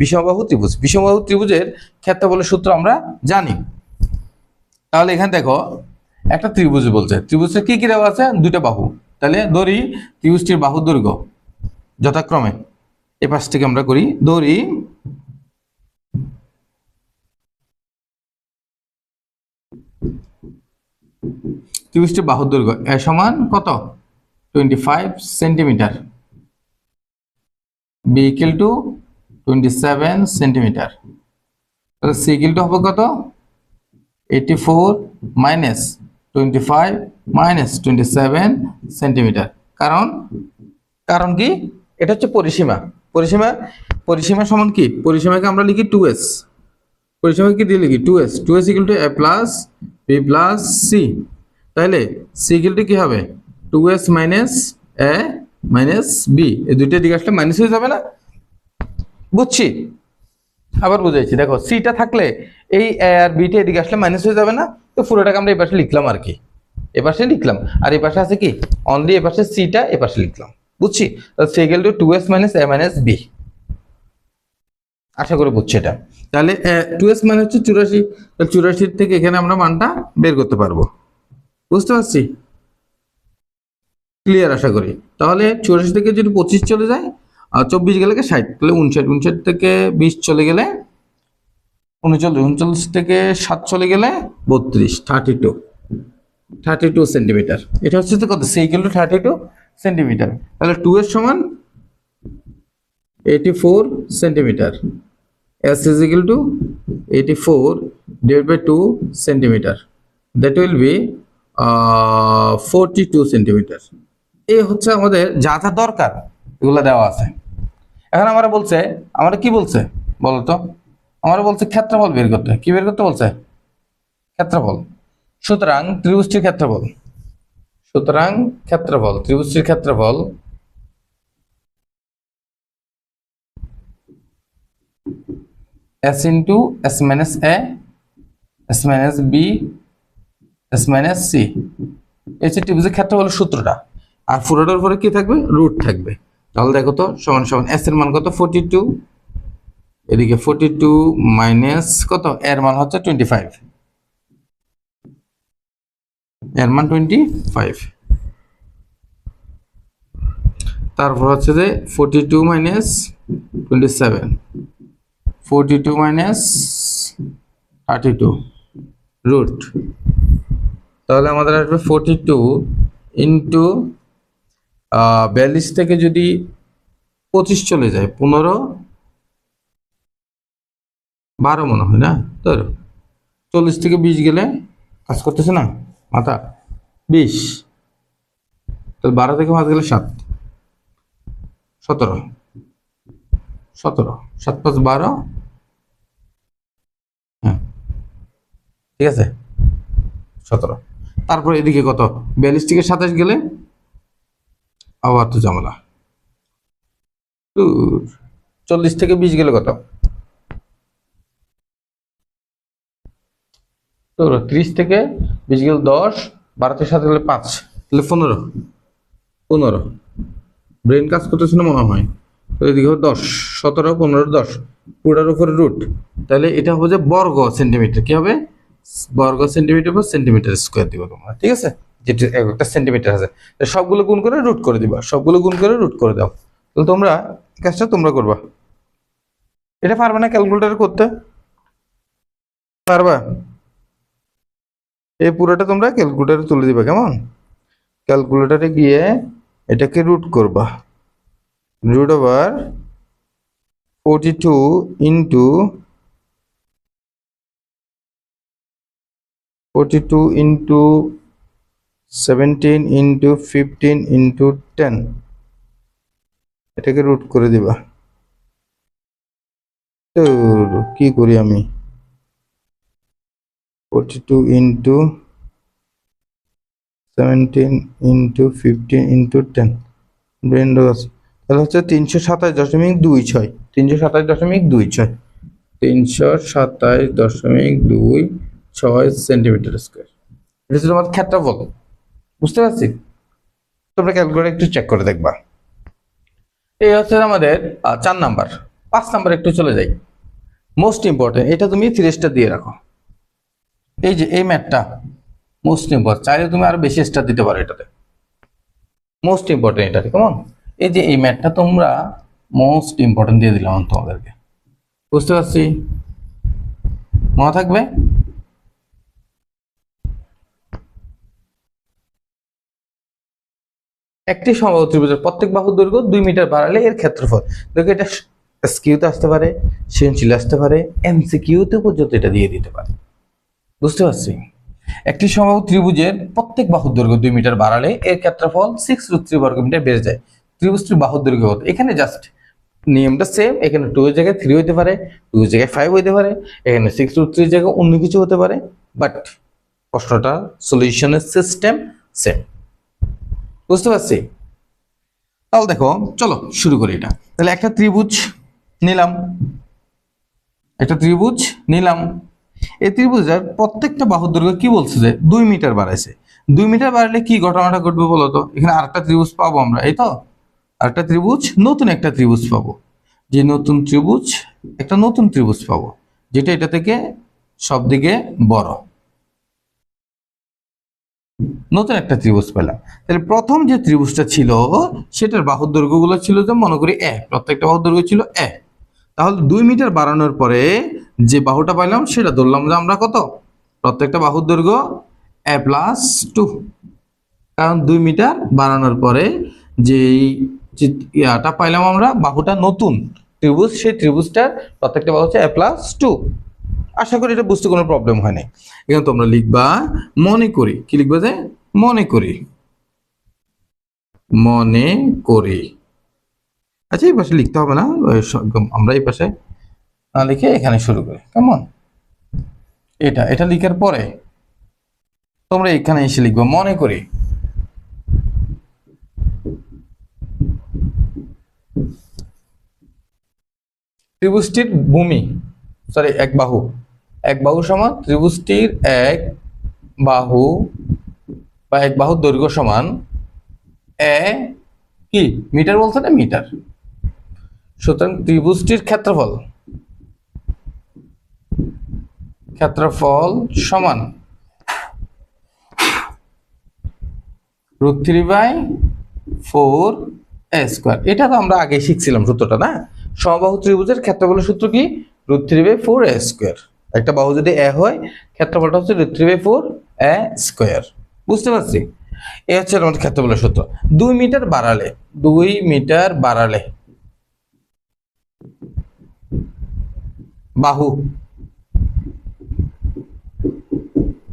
বিষমবাহু ত্রিভুজ। বিষমবাহু ত্রিভুজের ক্ষেত্রফলের সূত্র আমরা জানি। তাহলে এখানে দেখো একটা ত্রিভুজ বলছে, ত্রিভুজের কি কি দেওয়া আছে? দুটো বাহু। তাহলে ধরি ত্রিভুজটির বাহুর দৈর্ঘ্য যথাক্রমে, এই পাশ থেকে আমরা করি, ধরি ত্রিভুজটির বাহুর দৈর্ঘ্য এ সমান কত, 25 centimetre, B equal to 27 centimetre. তাহলে সি ইকুয়াল টু হবে কত, 84 মাইনাস 25 মাইনাস 27 সেন্টিমিটার। কারণ কি, এটা হচ্ছে পরিসীমা। পরিসীমা সমান কি, পরিসীমাকে আমরা লিখি 2s। পরিসীমা কি দিয়ে লিখি, 2s equal to a plus B plus C. তাহলে সি ইকুয়াল টু কি হবে, 2s minus a minus B. এই দুইটা দিকে আসলে মাইনাস হয়ে যাবে না? বুঝছি, আবার বুঝাইছি। দেখো সিটা থাকলে এই এ আর বিটা এদিকে আসলে মাইনাস হয়ে যাবে না? তো পুরোটাকে আমরা এই পাশে লিখলাম আর কি, এই পাশে লিখলাম। আর এই পাশে আছে কি, অনলি এই পাশে সিটা এই পাশে লিখলাম। বুঝছি? C equal to 2s minus a minus B. আশা করি বুঝছি এটা। তাহলে 2s মানে হচ্ছে 84, 84 থেকে এখানে আমরা মানটা বের করতে পারবো। বুঝতে পারছি? ক্লিয়ার আশা করি। তাহলে 84 থেকে যদি 25 চলে যায় আর 24 গেলে 60, তাহলে 59 থেকে 20 চলে গেলে 39 থেকে 7 চলে গেলে 32, 32 সেন্টিমিটার। এটা হচ্ছে তো কত, সি ইকুয়াল টু 32 সেন্টিমিটার। তাহলে 2s সমান 84 centimetre, s is equal to 84 divided by 2 centimeter, that will be 42 centimetre. এই হচ্ছে আমাদের যা যা দরকার এগুলো দেওয়া আছে। এখন আমরা কি বলছে বলতো, আমরা বলছে ক্ষেত্রফল বের করতে। কি বের করতে বলছে? ক্ষেত্রফল। সুতরাং ত্রিভুজটির ক্ষেত্রফল, ত্রিভুজটির ক্ষেত্রফল s into s minus a, s minus b, s minus c। এই হচ্ছে ত্রিভুজের ক্ষেত্রফলের সূত্রটা। আর পুরোটার উপরে কি থাকবে, রুট থাকবে। তাহলে দেখো তো সমান সমান s এর মান কত, 42 এদিকে 42 মাইনাস কত, এর মান হচ্ছে 25, এর মান 25। তারপর হচ্ছে যে 42 মাইনাস 27, 42 মাইনাস 32 রুট, তাহলে আমাদের আসবে 42 ইন্টু 42 থেকে যদি 25 চলে যায় 15 12 মনে হয় না, তো 40 থেকে 20 গেলে কাজ করতেছে না মাথা, 20, তাহলে 12 থেকে 5 গেলে 7, 17, 17, 7 5 12, হ্যাঁ ঠিক আছে 17। তারপর এদিকে কত, 42 থেকে 27 গেলে আবার তো ঝামেলা, 40 থেকে 20 গেলে কত, তো 30 থেকে 20 গেলে 10, 12 থেকে 7 গেলে 5, তাহলে 15, 15 ব্রেন কাজ করতেছে না মনে হয়, তো এদিকে 10, 17, 15, 10 পুরোটার উপরে রুট, তাহলে এটা হবে যে বর্গ সেন্টিমিটার, কি হবে বর্গ সেন্টিমিটার বা সেন্টিমিটার স্কোয়ার দিব তোমরা, ঠিক আছে, যেটা একটা সেন্টিমিটার আছে সবগুলো গুণ করে রুট করে দিবা, সবগুলো গুণ করে রুট করে দাও, তাহলে তোমরা কাজটা তোমরা করবা। এটা পারবে না ক্যালকুলেটর করতে, পারবা? এই পুরোটা তোমরা ক্যালকুলেটরে তুলে দিবা, কেমন, ক্যালকুলেটরে গিয়ে এটাকে রুট করবা, root over 42 into 17 into 15 into 10, এটাকে রুট করে দিবা। তো কি করি আমি, 42 ইন্টু 17 ইন্টু 15 ইন্টু 10, ব্রেন রস, তাহলে হচ্ছে 327.26, 327.26, 327.26 সেন্টিমিটার স্কোয়ার, এটা হচ্ছে তোমার ক্ষেত্রফল, বুঝতে পারছি? তোমরা ক্যালকুলেটর একটু চেক করে দেখবা। এই হচ্ছে আমাদের 4 নাম্বার। 5 নাম্বার একটু চলে যাই, মোস্ট ইম্পর্টেন্ট, এটা তুমি 3 স্টার দিয়ে রাখো, এই যে এই ম্যাথটা মোস্ট ইম্পর্টেন্ট, চাইলে তুমি আরো বেশি স্টার দিতে পারো এটাতে, মোস্ট ইম্পর্টেন্ট এটা, কেমন, এই যে এই ম্যাথটা তোমরা মোস্ট ইম্পর্টেন্ট দিয়ে দিলাম তোমাদেরকে, বুঝতে পারছি, মনে থাকবে। একটি সমবাহু ত্রিভুজের প্রত্যেক বাহুর দৈর্ঘ্য 2 মিটার বাড়ালে এর ক্ষেত্রফল, দেখো এটা এসকিউতে আসতে পারে, সৃজনশীল আসতে পারে, এমসিকিউতে পর্যন্ত এটা দিয়ে দিতে পারে, বুঝতে পারছি। একটি সমবাহু ত্রিভুজের প্রত্যেক বাহুর দৈর্ঘ্য 2 মিটার বাড়ালে এর ক্ষেত্রফল 6√3 বর্গমিটার বেড়ে যায়। ত্রিভুজটির বাহুর দৈর্ঘ্য কত, এখানে জাস্ট নিয়মটা সেম, এখানে 2 এর জায়গায় 3 হইতে পারে, 2 এর জায়গায় 5 হইতে পারে, এখানে 6√3 এর জায়গায় অন্য কিছু হতে পারে, বাট প্রশ্নটা সলিউশনের সিস্টেম সেম, বুঝতে পারছি। তাহলে দেখো চলো শুরু করি এটা, তাহলে একটা ত্রিভুজ নিলাম, এই ত্রিভুজের প্রত্যেকটা বাহুর দৈর্ঘ্য কি বলছে যে 2 মিটার বাড়াইছে, 2 মিটার বাড়ালে কি ঘটনাটা ঘটবে বলো তো, এখানে আরেকটা ত্রিভুজ পাবো আমরা, এই তো আরেকটা ত্রিভুজ, নতুন একটা ত্রিভুজ পাবো, যে নতুন ত্রিভুজ, একটা নতুন ত্রিভুজ পাবো যেটা এটা থেকে সব দিকে বড়, নতুন একটা ত্রিভুজ পেলাম। তাহলে প্রথম যে ত্রিভুজটা ছিল সেটার বাহুর দৈর্ঘ্যগুলো ছিল যে মনে করি প্রত্যেকটা বাহুর দৈর্ঘ্য ছিল তাহলে 2 মিটার বাড়ানোর পরে যে বাহুটা পাইলাম সেটা ধরলাম যে আমরা কত, প্রত্যেকটা বাহুর দৈর্ঘ্য a+2, কারণ 2 মিটার বাড়ানোর পরে যেই ইয়াটা পাইলাম আমরা, বাহুটা নতুন ত্রিভুজ, সেই ত্রিভুজটার প্রত্যেকটা বাহু হচ্ছে a+2। আশা করি এটা বুঝতে কোনো প্রবলেম হয় নাই। এখানে তোমরা লিখবা মনে করি, কি লিখবা যে মনে করি, আচ্ছা এই পাশে লিখতে হবে না, আমরা এই পাশে না লিখে এখানে শুরু করি, কেমন, এটা লিখার পরে তোমরা এখানে এসে লিখবা মনে করি ত্রিভুজটির ভূমি, সরি এক বাহু সমান ত্রিভুজটির এক বাহু বা এক বাহুর দৈর্ঘ্য সমান কি মিটার বলছে না, মিটার, সুতরাং ত্রিভুজটির ক্ষেত্রফল ক্ষেত্রফল সমান √3/4 a²। এটা তো আমরা আগে শিখছিলাম সূত্রটা, না? সমবাহু ত্রিভুজের ক্ষেত্রফলের সূত্র কি? √3/4 a²। একটা বাহু যদি a হয়, ক্ষেত্রফলটা হচ্ছে √3/4 a²। বুঝতে পারছি? এই হচ্ছে আমাদের ক্ষেত্রফলের সূত্র। 2 মিটার বাড়ালে বাহু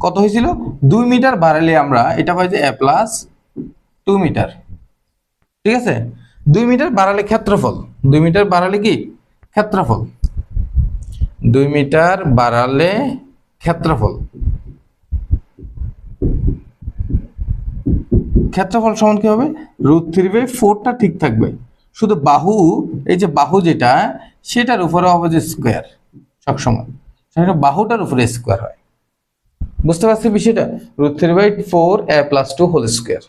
কত হয়েছিল? 2 মিটার বাড়ালে আমরা এটা পাই যে a+2 মিটার। ঠিক আছে? 2 মিটার বাড়ালে ক্ষেত্রফল, 2 মিটার বাড়ালে কি? ক্ষেত্রফল। 2 মিটার বাড়ালে ক্ষেত্রফল, ক্ষেত্রফল সমান কি হবে? √3/4টা ঠিক থাকবে, শুধু বাহু, এই যে বাহু যেটা, সেটার উপরে হবে যে স্কয়ার সবসময়, সেটা বাহুটার উপরে স্কয়ার হয়। বুঝতে পারছি বিষয়টা? √3/4a+2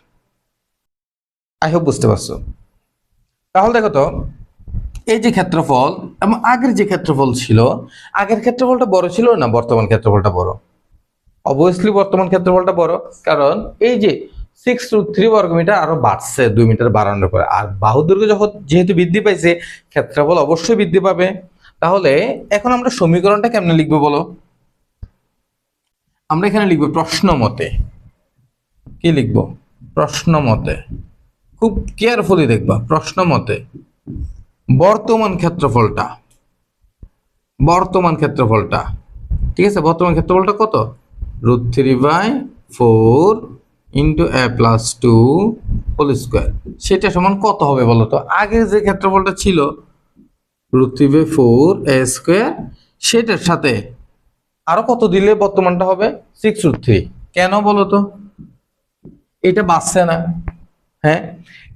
আই হোপ বুঝতে পারছো। তাহলে দেখো তো, এই যে ক্ষেত্রফল এবং আগের যে ক্ষেত্রফল ছিল, আগের ক্ষেত্রফলটা বড় ছিল না বর্তমান ক্ষেত্রফলটা বড়? অবভিয়াসলি বর্তমান ক্ষেত্রফলটা বড়, কারণ এই যে 6√3 বর্গমিটার আরো বাড়ছে 2 মিটার বাড়ানোর পরে, আর বাহু দৈর্ঘ্য যখন যেহেতু বৃদ্ধি পাইছে, ক্ষেত্রফল অবশ্যই বৃদ্ধি পাবে। তাহলে এখন আমরা সমীকরণটা কেমনে লিখবো বলো? আমরা এখানে লিখবো প্রশ্ন মতে। কি লিখবো? প্রশ্ন মতে। খুব কেয়ারফুলি দেখবা, প্রশ্ন মতে বর্তমান ক্ষেত্রফলটা, ঠিক আছে? বর্তমান ক্ষেত্রফলটা কত? √3/4 a+2 সেটা সমান কত হবে বলো তো? আগের যে ক্ষেত্রফলটা ছিল √3/4 a², সেটার সাথে আরো কত দিলে বর্তমানটা হবে? 6√3। কেন বলো তো? এটা বাড়ছে না? হ্যাঁ,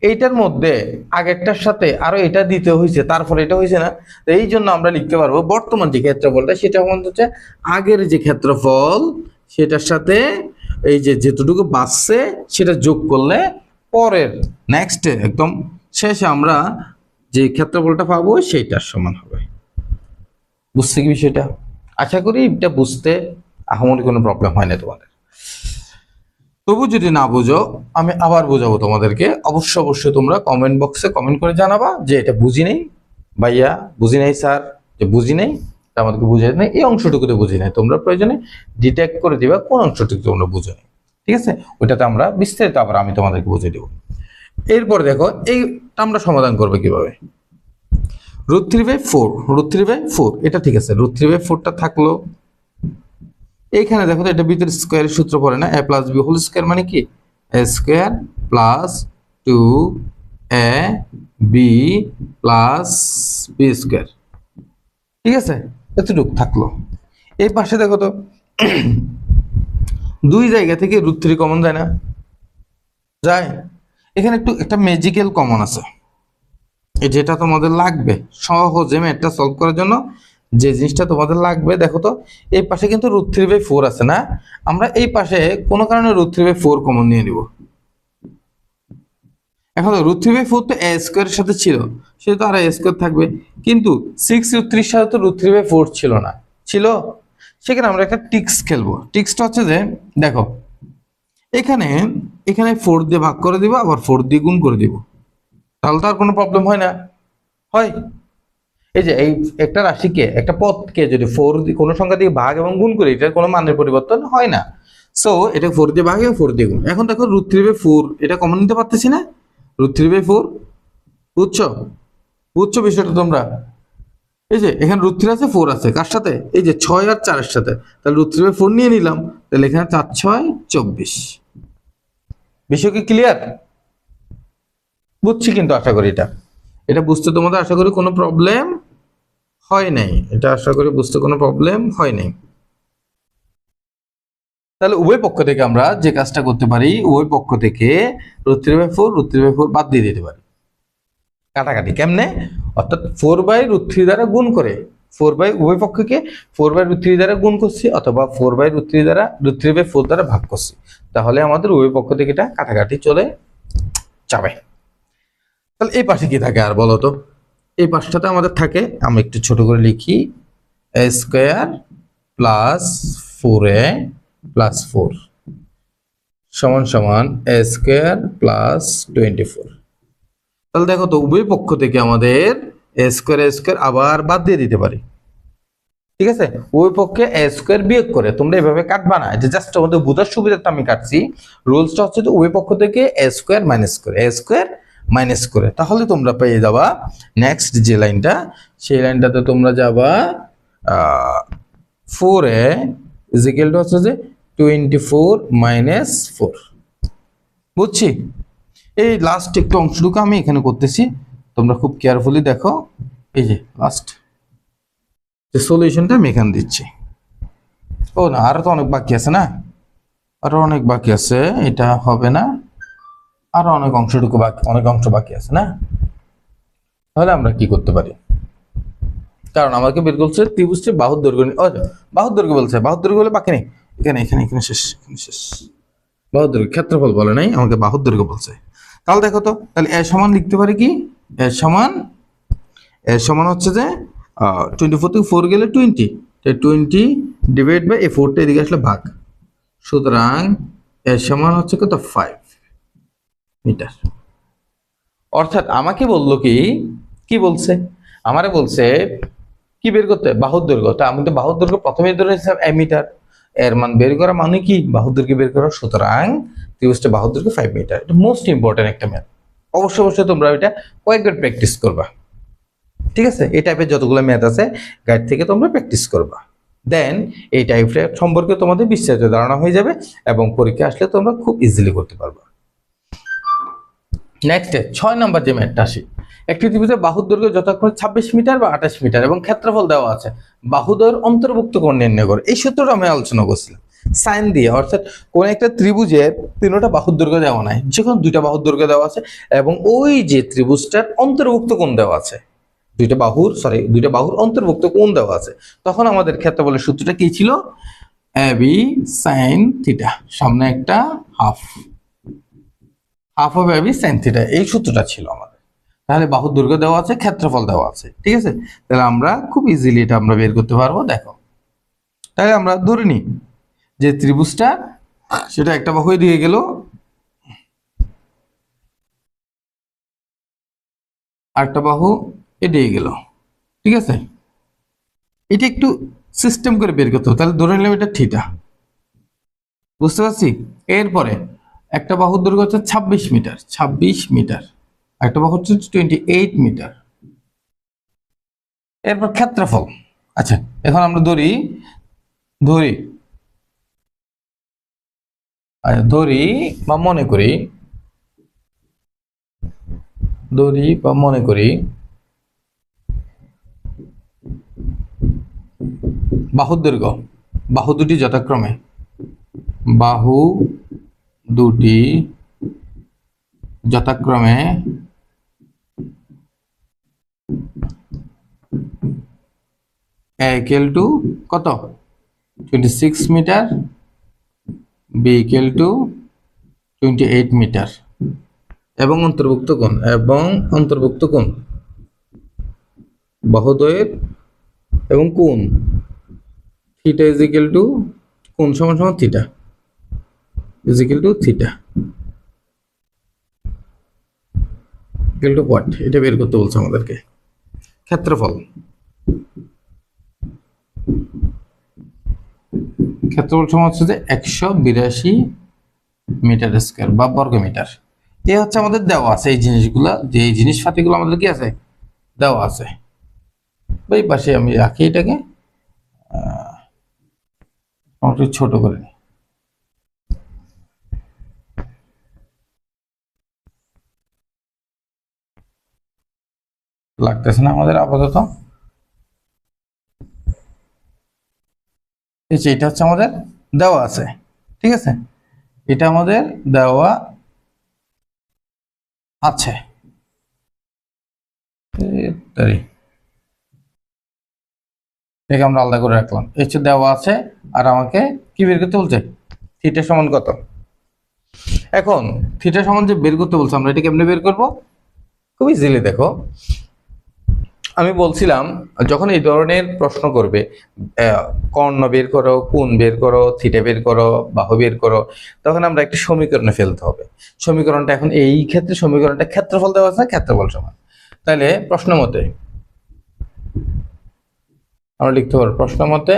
এইটার মধ্যে আগেরটার সাথে আরো এটা দিতে হয়েছে, তারপরে এটা হয়েছে না? তো এই জন্য আমরা লিখতে পারবো বর্তমান যে ক্ষেত্রফলটা, সেটা হচ্ছে আগের যে ক্ষেত্রফল, সেটার সাথে এই যে যেটুকু বাড়ছে সেটা যোগ করলে পরের নেক্সট একদম শেষে আমরা যে ক্ষেত্রফলটা পাবো সেইটার সমান হবে। বুঝতে কি বিষয়টা? আশা করি এটা বুঝতে আহামরি কোনো প্রবলেম হয় না তোমাদের। তবু যদি না বুঝো, আমি আবার বোঝাবো তোমাদেরকে। অবশ্যই তোমরা কমেন্ট বক্সে কমেন্ট করে জানাবা যে এটা বুঝি নেই ভাইয়া, বুঝি নাই স্যার, যে বুঝি নেই, আমাদেরকে বুঝাই নেই, এই অংশটুকুতে বুঝি নাই। তোমরা প্রয়োজনে ডিটেক্ট করে দিবা কোন অংশটুকু তোমরা বুঝো নাই। ঠিক আছে? ওইটাতে আমরা বিস্তারিত আবার আমি তোমাদেরকে বুঝিয়ে দেবো। এরপর দেখো এইটা আমরা সমাধান করবো কিভাবে। √3/4 এটা ঠিক আছে, √3/4টা থাকলো। এইখানে দেখো তো, এটা ভিতরে স্কয়ারের সূত্র পড়ে না? a+b² মানে কি? a²+2ab+b²। ঠিক আছে? এতটুকু থাকলো। এই পাশে দেখো তো, দুই জায়গা থেকে √3 কমন যায় না? যায়। এখানে একটা ম্যাজিক্যাল কমন আছে, যেটা তোমাদের লাগবে সহজে ম্যাথটা সলভ করার জন্য। যে জিনিসটা তোমাদের লাগবে, দেখো তো, এই পাশে কিন্তু √3/4 আছে না? আমরা এই পাশে কোনো কারণে √3/4 কমন নিয়ে নিব। এখন √3/4 তো a² এর সাথে ছিল, সেহেতু আর a² থাকবে, কিন্তু 6√3 সাথে তো √3/4 ছিল না, ছিল? সেখানে আমরা একটা টিক্স খেলবো। টিক্সটা হচ্ছে যে, দেখো এখানে 4 দিয়ে ভাগ করে দিব, আবার 4 দিয়ে গুণ করে দিব, তাহলে তো আর কোনো প্রবলেম হয় না? হয়। এই যে এই একটা রাশিকে, একটা পদকে যদি 4 দিয়ে কোনো সংখ্যা দিয়ে ভাগ এবং গুণ করি, এটার কোনো মানের পরিবর্তন হয় না। সো এটা 4 দিয়ে ভাগ এবং 4 দিয়ে গুণ। এখন দেখো √3/4 এটা কমন নিতে পারতেছি না? √3/4 বুঝছো বিষয়টা তোমরা? এই যে এখানে √3 আছে, 4 আছে, কার সাথে? এই যে 6 আর 4 এর সাথে। তাহলে √3/4 নিয়ে নিলাম, তাহলে এখানে 4 6 24। বিষয় কি ক্লিয়ার? বুঝছি কিন্তু আশা করি এটা বুঝতে তোমাদের আশা করি কোনো প্রবলেম হয় নাই। এটা আশা করি বুঝতে কোনো প্রবলেম হয় নাই। তাহলে উভয় পক্ষ থেকে আমরা যে কাজটা করতে পারি, উভয় পক্ষ থেকে √3/4 বাদ দিয়ে দিতে পারি। কাটাকাটি কেমনে? অর্থাৎ 4/√3 দ্বারা গুণ করে, উভয় পক্ষকে 4/√3 দ্বারা গুণ করছি, অথবা 4/√3 দ্বারা √3/4 দ্বারা ভাগ করছি, তাহলে আমাদের উভয় পক্ষ থেকে এটা কাটাকাটি চলে যাবে। তাহলে এই পাশে কি থাকে আর বলো তো? এই পাশটাতে আমাদের থাকে, আমি একটু ছোট করে লিখি, a² প্লাস 4a প্লাস 4 সমান সমান a স্কয়ার প্লাস 24। তাহলে দেখো তো উভয় পক্ষ থেকে আমাদের a স্কয়ার আবার বাদ দিয়ে দিতে পারি, ঠিক আছে। ওই পক্ষে a স্কয়ার বিয়োগ করে তোমরা এভাবে কাটবা না, যে জাস্ট আমাদের বোঝার সুবিধার্থে আমি কাটছি। রুলসটা হচ্ছে যে উভয় পক্ষ থেকে a স্কয়ার মাইনাস করে তাহলে তোমরা পেয়ে যাবা নেক্সট যে লাইনটা, সেই লাইনটাতে তোমরা যাবা 4a ইজ ইকুয়াল টু হচ্ছে যে 24 মাইনাস 4। বুঝছি? এই লাস্ট একটু অংশটুকু আমি এখানে করতেছি, তোমরা খুব কেয়ারফুলি দেখো। এই যে লাস্ট যে সলিউশনটা আমি এখানে দিচ্ছি। ও না, আরো তো অনেক বাকি আছে না, আরো অনেক বাকি আছে, এটা হবে না, আরো অনেক অংশ বাকি আছে না। তাহলে আমরা কি করতে পারি, কারণ আমাকে বের করছে ত্রিভুজটি বাহুর দৈর্ঘ্য, বাহুর দৈর্ঘ্য বলছে, বাহুর দৈর্ঘ্য বলে বাকি নেই, এখানে শেষ, বাহুর দৈর্ঘ্য, ক্ষেত্রফল বলে নাই, আমাকে বাহুর দৈর্ঘ্য বলছে। তাহলে দেখো তো, তাহলে এ সমান লিখতে পারি কি, এ সমান হচ্ছে যে 24 থেকে 4 গেলে 20, 20 ডিভাইড বাই এই 4টা এদিকে আসলে ভাগ, সুতরাং এর সমান হচ্ছে কত 5 মিটার। অর্থাৎ আমাকে বললো কি বলছে, আমারে বলছে কি বের করতে, বাহুর দৈর্ঘ্য। তা আমি তো বাহুর দৈর্ঘ্য প্রথমে ধরে নিয়েছিলাম 1 মিটার, এর মান বের করা মানে কি বাহুর দৈর্ঘ্য বের করা, সুতরাং ত্রিভুজটা বাহুর দৈর্ঘ্য 5 মিটার। এটা মোস্ট ইম্পর্টেন্ট একটা ম্যাথ, অবশ্যই তোমরা এটা কয়েকবার প্র্যাকটিস করবা, ঠিক আছে। এই টাইপের যতগুলো ম্যাথ আছে গাইড থেকে তোমরা প্র্যাকটিস করবা, দেন এই টাইপটা সম্পর্কে তোমাদের বিস্তারিত ধারণা হয়ে যাবে এবং পরীক্ষা আসলে তোমরা খুব ইজিলি করতে পারবা। নেক্সট 6 নাম্বার যে ম্যাথটা আসি, একটি ত্রিভুজের বাহুর দৈর্ঘ্য যথাক্রমে 26 মিটার বা 28 মিটার এবং ক্ষেত্রফল দেওয়া আছে, বাহুদ্বয়ের অন্তর্ভুক্ত কোণ নির্ণয় করো। এই সূত্রটা আমি আলোচনা করছিলাম সাইন দিয়ে, অর্থাৎ কোন একটা ত্রিভুজের তিনটা বাহুর দৈর্ঘ্য দেওয়া নাই, যখন দুইটা বাহুর দৈর্ঘ্য দেওয়া আছে এবং ওই যে ত্রিভুজটার অন্তর্ভুক্ত কোণ দেওয়া আছে, দুইটা বাহুর অন্তর্ভুক্ত কোণ দেওয়া আছে, তখন আমাদের ক্ষেত্রফলের সূত্রটা কি ছিল, এ বি সাইন থিটা, সামনে একটা half of A B sine theta, এই সূত্রটা ছিল আমাদের। তাহলে বাহুর দৈর্ঘ্য দেওয়া আছে, ক্ষেত্রফল দেওয়া আছে, ঠিক আছে। তাহলে আমরা খুব ইজিলি এটা আমরা বের করতে পারবো। দেখো, তাহলে আমরা ধরে নিই যে ত্রিভুজটা সেটা একটা বাহু দিয়ে গেল, আরেকটা বাহু এদিকে গেল, ঠিক আছে। এটা একটু সিস্টেম করে বের করতে হবে। তাহলে ধরে নিলাম এটা থিটা, বুঝতে পারছি। এরপরে একটা বাহুর দৈর্ঘ্য হচ্ছে 26 মিটার, একটা বাহু হচ্ছে 28 মিটার। এরপর ক্ষেত্রফল, আচ্ছা এখন আমরা ধরি বা মনে করি বাহুর দৈর্ঘ্য, বাহু দুটি যথাক্রমে a equal to কত 26 metre, b equal to 28 metre এবং অন্তর্ভুক্ত কোণ বাহুদ্বয়ের এবং কোণ থিটা ইজ ইকুয়াল টু কোণ সমান theta is equal two theta equal to what, এটা বের করতে বলছে আমাদেরকে। ক্ষেত্রফল সমান হচ্ছে যে 182 মিটার স্কয়ার বা বর্গ মিটার। এই হচ্ছে আমাদের দেওয়া আছে, এই জিনিসগুলা, যে এই জিনিসপাতিগুলো আমাদের কি আছে দেওয়া আছে। এই পাশে আমি রাখি এটাকে ছোট করে নিই, লাগতেছে না আমাদের আপাতত। এটা হচ্ছে আমাদের দেওয়া আছে, ঠিক আছে, এটা আমাদের দেওয়া আছে। এটাকে আমরা আলাদা করে রাখলাম, এই হচ্ছে দেওয়া আছে। আর আমাকে কি বের করতে বলছে, থিটা সমান কত। এখন থিটা সমান যে বের করতে বলছে, আমরা এটা কেমনে বের করব, খুব ইজিলি। দেখো আমি বলছিলাম যখন এই ধরনের প্রশ্ন করবে, কর্ণ বের করো, কোণ বের করো, থিটা বের করো, বাহু বের করো, তখন আমরা একটা সমীকরণে ফেলতে হবে। সমীকরণটা এখন এই ক্ষেত্রে সমীকরণটা ক্ষেত্রফল দেওয়া আছে, ক্ষেত্রফল সমান। তাহলে প্রশ্ন মতে আমরা লিখতে পারবো, প্রশ্ন মতে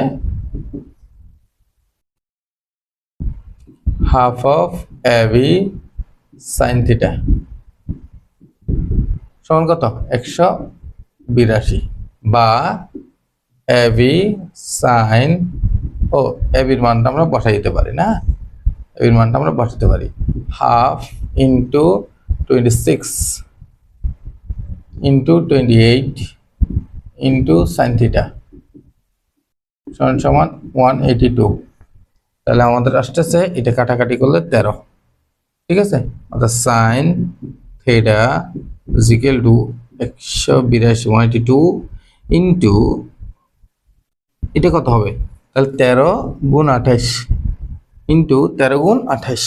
half of AB sine theta সমান কত? 182, বা এবি সাইন, ও এবির মানটা আমরা বসাই দিতে পারি না, এবির মানটা আমরা বসাতে পারি half into 26 into 28 into sign theta সমান সমান 182। তাহলে আমাদের আসতেছে এটা কাটাকাটি করলে 13, ঠিক আছে? অর্থাৎ sine theta is equal two 182 182 into এটা কত হবে? তাহলে 13 গুণ 28 ইন্টু 13 গুণ 28,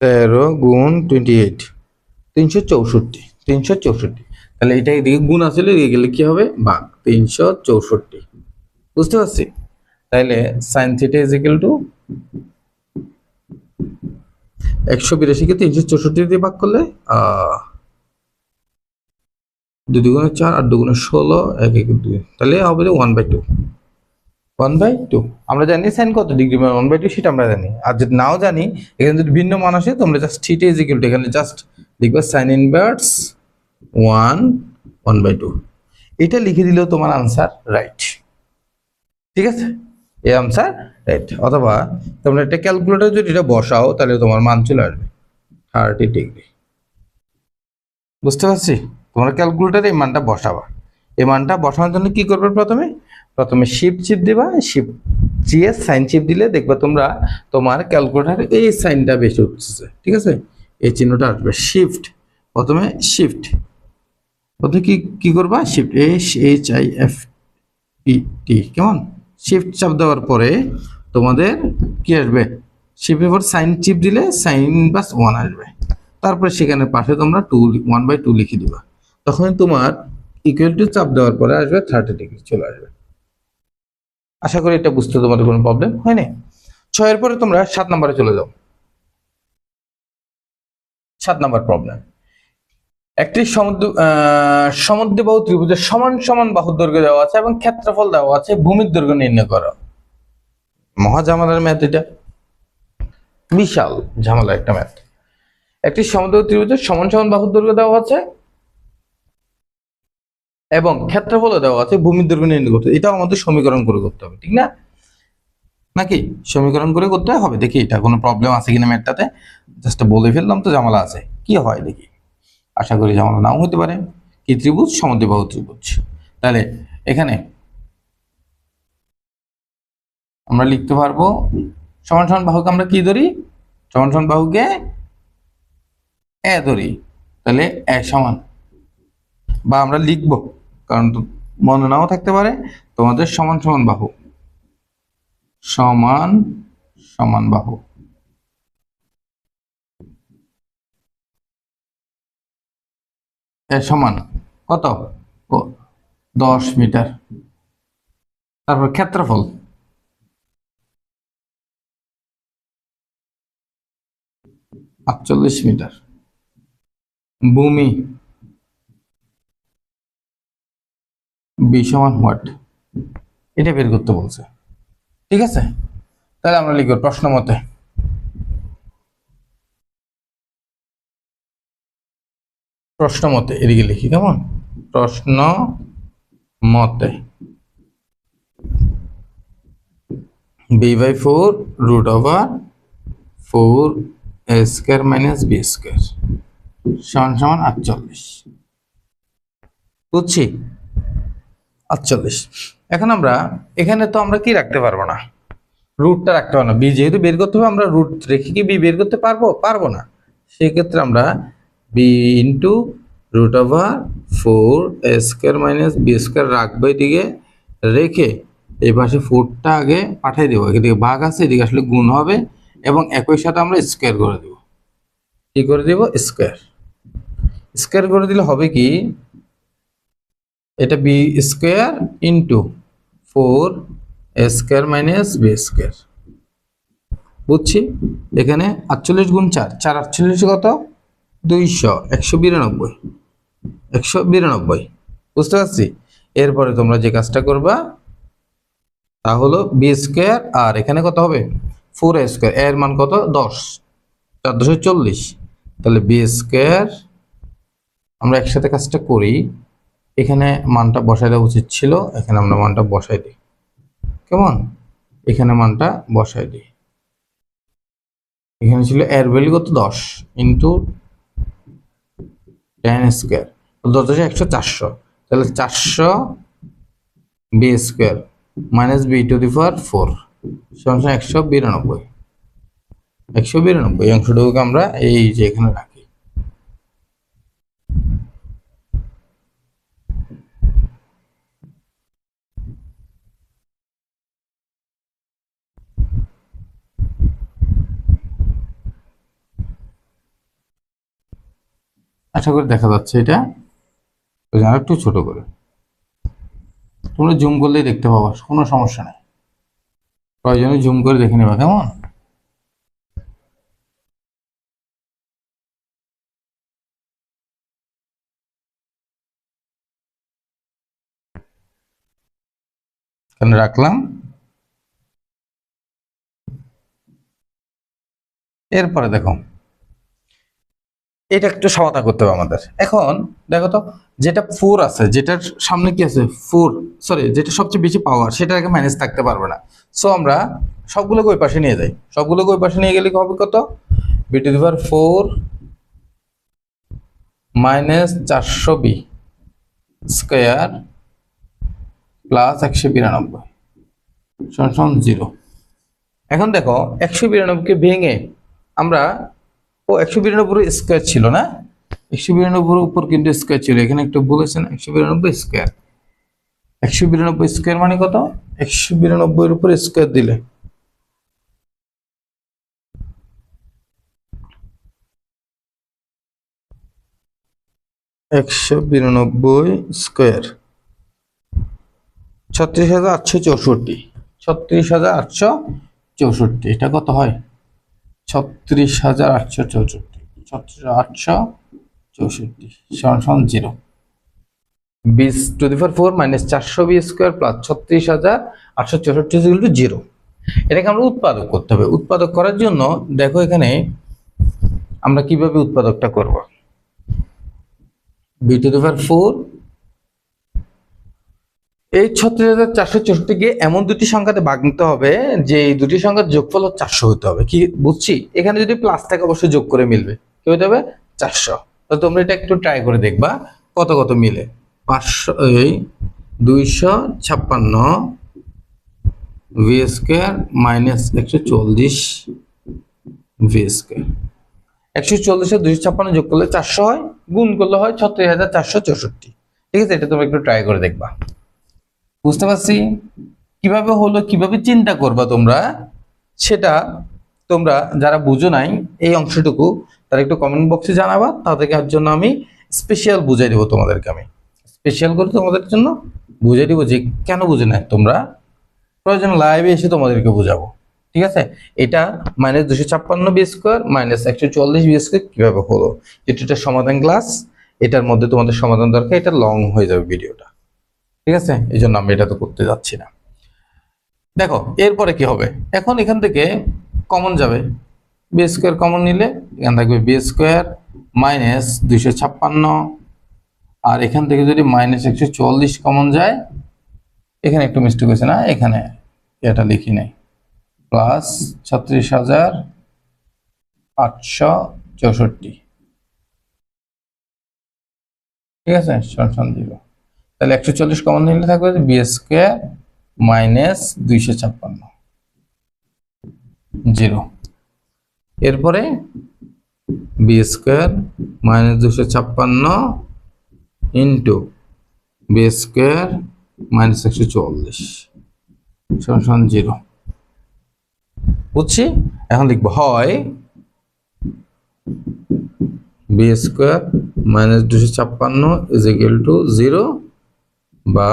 13 গুণ 28, 364, 364। তাহলে এটা এদিকে গুণ আসলে এদিকে গেলে কি হবে? ভাগ, 364। বুঝতে পারছি? তাহলে sine theta is equal two 182 কে 364 দিয়ে ভাগ করলে 2 দুগুণে 4 আর 2 গুণে 16 1 1 2, তাহলে হবে 1/2। 1/2 আমরা জানি সাইন কত ডিগ্রি, মানে 1/2 সেটা আমরা জানি। আর যদি নাও জানি, এখানে যদি ভিন্ন মান আসে তোমরা just theta is equal two এখানে জাস্ট লিখবে সাইন ইনভার্স 1/2। এটা লিখে দিলেও তোমার আনসার রাইট, ঠিক আছে? এই আনসার রাইট। অথবা তোমরা একটা ক্যালকুলেটর যদি এটা বসাও তাহলে তোমার মান চলে আসবে 30 ডিগ্রি। বুঝতে পারছি? তোমরা ক্যালকুলেটরে এই মানটা বসাবা। এই মানটা বসানোর জন্য কি করবে? প্রথমে শিফট চিপ দিবা, শিফট দিয়ে সাইন চিপ দিলে দেখবা তোমরা তোমার ক্যালকুলেটরে এই সাইনটা বেশি উঠছে, ঠিক আছে? এই চিহ্নটা আসবে শিফট, প্রথমে শিফট, প্রথমে কি করবা? শিফট SHIFT, কেমন? শিফট চাপ দেওয়ার পরে তোমাদের কি আসবে? শিফটের পর সাইন চিপ দিলে সাইন বাস 1 আসবে, তারপরে সেখানে পাশে তোমরা 1/2 লিখে দিবা। তখন তোমার ইকুয়াল টু চাপ দেওয়ার পরে আসবে 30 ডিগ্রি চলে আসবে। আশা করি এটা বুঝতে তোমাদের কোনো প্রবলেম হয়নি। 6 এর পরে তোমরা 7 নম্বরে চলে যাও। 7 নম্বর প্রবলেম, একটি সমদ্বিবাহু ত্রিভুজের সমান সমান বাহুর দৈর্ঘ্য দেওয়া আছে এবং ক্ষেত্রফল দেওয়া আছে, ভূমির দৈর্ঘ্য নির্ণয় করো। মহা ঝামেলার ম্যাথ এটা, বিশাল ঝামেলা একটা ম্যাথ। একটি সমদ্বিবাহু ত্রিভুজের সমান সমান বাহুর দৈর্ঘ্য দেওয়া আছে এবং ক্ষেত্রফল দেওয়া আছে, ভূমির দৈর্ঘ্য নির্ণয় করতে। এটাও আমাদের সমীকরণ করে করতে হবে, ঠিক না? নাকি সমীকরণ করে করতে হবে? দেখি এটা কোনো প্রবলেম আছে কিনা ম্যাথটাতে, জাস্ট বলে ফেললাম তো ঝামেলা আছে, কি হয় দেখি। আশা করি ঝামেলা নাও হতে পারে। কি ত্রিভুজ? সমদ্বিবাহু ত্রিভুজ। তাহলে এখানে আমরা লিখতে পারবো সমান সমান বাহুকে আমরা কি ধরি? সমান সমান বাহুকে এ ধরি। তাহলে এ সমান, বা আমরা লিখব, কারণ মনে নাও থাকতে পারে তোমাদের, সমান সমান বাহু, সমান সমান বাহু এ সমান কত? ও 10 মিটার। তারপর ক্ষেত্রফল 48 মিটার। ভূমি বি সমান হোয়াট, এটা বের করতে বলছে, ঠিক আছে? তাহলে আমরা লিখব প্রশ্ন মতে, প্রশ্ন মতে এদিকে লিখি, কেমন? প্রশ্ন মতে b/4 √4 a² - b² সমান সমান 48। বুঝছি? 48। এখন আমরা এখানে তো আমরা কি রাখতে পারবো না, রুটটা রাখতে পারবো না। বি যেহেতু বের করতে হবে, আমরা রুট রেখে কি বি বের করতে পারবো না। সেক্ষেত্রে আমরা বি ইন্টু √4 a² - b² রাখবো এদিকে, রেখে এই পাশে 4টা আগে পাঠিয়ে দেবো। এদিকে ভাগ আছে, এদিকে আসলে গুণ হবে, এবং একই সাথে আমরা স্কোয়ার করে দেব। কি করে দেব? স্কোয়ার। স্কোয়ার করে দিলে হবে কি, এটা B square into 4 a² minus B square. বুঝছি? এখানে 48 গুণ 4, 4 48 কত? 200, 192, 192। বুঝতে পারছি? এরপরে তোমরা যে কাজটা করবা তা হলো বি স্কোয়ার, আর এখানে কত হবে? 4a²। এর মান কত? 10, 440। তাহলে বি স্কোয়ার, আমরা একসাথে কাজটা করি। এখানে মানটা বসাই দেওয়া উচিত ছিল, এখানে আমরা মানটা বসাই দিই। কেমন? এখানে মানটা বসাই দিই। এখানে ছিল এর ভ্যালু কত? 10 ইন্টু 10² 10 × 100, 400। তাহলে 400 B square minus B to the power 4 সমান 192। 192 এই অংশটুকুকে আমরা এই যে এখানে রাখি। আশা করি দেখা যাচ্ছে এটা। একটু ছোট করে তোমরা জুম করলেই দেখতে পাবা, কোনো সমস্যা নেই। প্রয়োজনে জুম করে দেখে নেবা। কেমন? এখানে রাখলাম। এরপরে দেখো, এটা একটু সমাধান করতে হবে আমাদের। এখন দেখো তো, যেটা 4 আছে, যেটার সামনে কি আছে? 4, সরি, যেটা সবচেয়ে বেশি পাওয়ার, সেটা আগে মাইনাস থাকতে পারবে না। সো আমরা সবগুলোকে ওই পাশে নিয়ে যাই। সবগুলোকে ওই পাশে নিয়ে গেলে কি হবে? কত? B to the power 4 minus 400 B square plus 192 সমান 0। এখন দেখো 192কে ভেঙে আমরা, ও 192 স্কোয়ার ছিল না, 192 উপর কিন্তু স্কোয়ার ছিল, এখানে একটু বলেছেন 192 স্কোয়ার। 192 স্কোয়ার মানে কত? 192 উপর স্কোয়ার দিলে 192 স্কোয়ার 36,864। 36,864, এটা কত হয়? 36,864, 36,864 সমান 0। B to the power 4 minus 400 B square plus 36,864 equal to 0। এটাকে আমরা উৎপাদক করতে হবে। উৎপাদক করার জন্য দেখো এখানে আমরা কিভাবে উৎপাদকটা করব। বি টু দি পাওয়ার 4 এই 36,464কে এমন দুটি সংখ্যাতে ভাগ নিতে হবে যে এই দুটি সংখ্যার যোগফল 400 হতে হবে। কি বুঝছি? এখানে যদি প্লাস থাকে অবশ্যই যোগ করে মিলবে। কি হতে হবে? 400। তো তোমরা এটা একটু ট্রাই করে দেখবা কত কত মিলে। 500 এই 256 V square minus 140 V square. 140 আর 256 যোগ করলে 400 হয়, গুণ করলে হয় 36,464। ঠিক আছে, এটা তোমরা একটু ট্রাই করে দেখবা। বুঝতে পারছি কিভাবে হলো, কিভাবে চিন্তা করবা তোমরা, সেটা তোমরা যারা বুঝো নাই এই অংশটুকু তারা একটু কমেন্ট বক্সে জানাবা। তাদেরকে জন্য আমি স্পেশাল বুঝাই দেবো। তোমাদেরকে আমি স্পেশাল করে তোমাদের জন্য বুঝাই দেবো যে কেন বুঝে নাই তোমরা, প্রয়োজন লাইভে এসে তোমাদেরকে বুঝাবো। ঠিক আছে, এটা minus 256 B square minus 144 B square কিভাবে হলো, এটা সমাধান ক্লাস। এটার মধ্যে তোমাদের সমাধান দরকার, এটা লং হয়ে যাবে ভিডিওটা। ঠিক আছে, এই জন্য আমি এটা তো করতে যাচ্ছি না। দেখো এরপরে কি হবে, এখন এখান থেকে কমন যাবে, বি স্কোয়ার কমন নিলে এখান থাকবে বি স্কোয়ার মাইনাস 256, আর এখান থেকে যদি মাইনাস 144 কমন যায়, এখানে একটু মিস্টেক হয়েছে না, এখানে এটা লিখি নাই, প্লাস 36,864। ঠিক আছে, সমান 0। তাহলে 140 কমন নিলে থাকবে বি স্কোয়ার মাইনাস 256 0। এরপরে B square minus 256 into B square minus 144 সমান 0। বুঝছি। এখন লিখবো হয় B square minus 256 is equal to 0 বা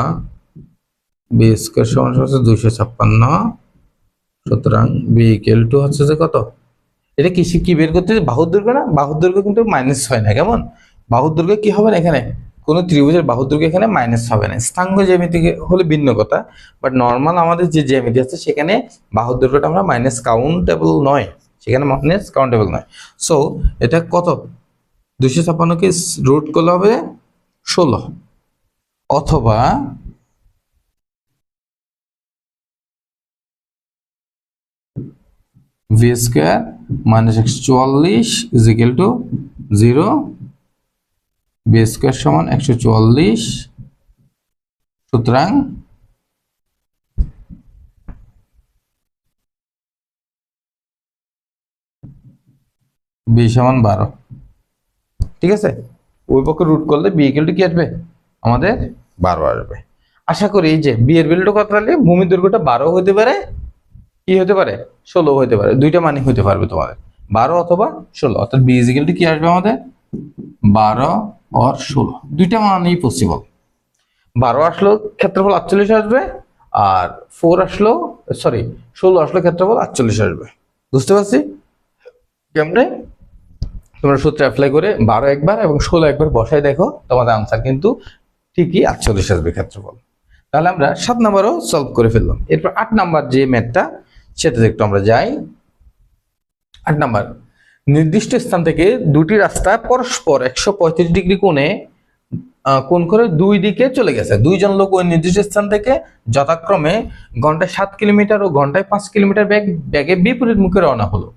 বি স্কোয়ার সমান হচ্ছে 256। সুতরাং বি ইকুয়াল টু হচ্ছে যে কত, এটা কি বের করতে, বাহুর দৈর্ঘ্য না, বাহুর দৈর্ঘ্য কিন্তু মাইনাস হয় না, কেমন, বাহুর দৈর্ঘ্য কি হবে না, এখানে কোন ত্রিভুজের বাহুর দৈর্ঘ্য এখানে মাইনাস হবে না। স্থাঙ্গ জ্যামিতি হলে ভিন্ন কথা, বাট নর্মাল আমাদের যে জ্যামিতি আছে সেখানে বাহুর দৈর্ঘ্যটা আমরা মাইনাস কাউন্টেবল নয়, সেখানে মাইনাস কাউন্টেবল নয়। সো এটা কত, 256কে রুট করলে হবে 16, অথবা V square minus 144 is equal to 0, B square সমান 144। সুতরাং বি সমান 12। ঠিক আছে, ওই পক্ষে রুট করলে বি ইকুয়াল টু কি আসবে, আমাদের 12 আসবে। আশা করি এই যে বি এর ভ্যালুটা কত হলে ভূমি দৈর্ঘ্যটা 12 হতে পারে, কি হতে পারে 16 হতে পারে, দুইটা মানে হতে পারবে তোমাদের, 12 অথবা 16, অর্থাৎ বি ইজ ইকুয়াল টু কি আসবে আমাদের 12 আর 16, দুইটা মানেই পসিবল। 12 আসলো ক্ষেত্রফল 48 আসবে, আর 4 আসলো, সরি 16 আসলো ক্ষেত্রফল 48 আসবে। বুঝতে পারছি কেমনে, তোমরা সূত্র অ্যাপ্লাই করে 12 একবার এবং 16 একবার বসাই দেখো, তোমাদের আনসার কিন্তু ঠিকই 48 আসবে ক্ষেত্রফল। তাহলে আমরা 7 নাম্বারও সলভ করে ফেললাম। এরপর 8 নাম্বার যে ম্যাথটা সেটাতে একটু আমরা যাই। 8 নাম্বার, নির্দিষ্ট স্থান থেকে দুটি রাস্তা পরস্পর 135 ডিগ্রি কোণে কোণ করে দুই দিকে চলে গেছে। দুইজন লোক ওই নির্দিষ্ট স্থান থেকে যথাক্রমে ঘন্টায় 7 কিলোমিটার ও ঘন্টায় 5 কিলোমিটার বেগে বিপরীত মুখে রওনা হলো।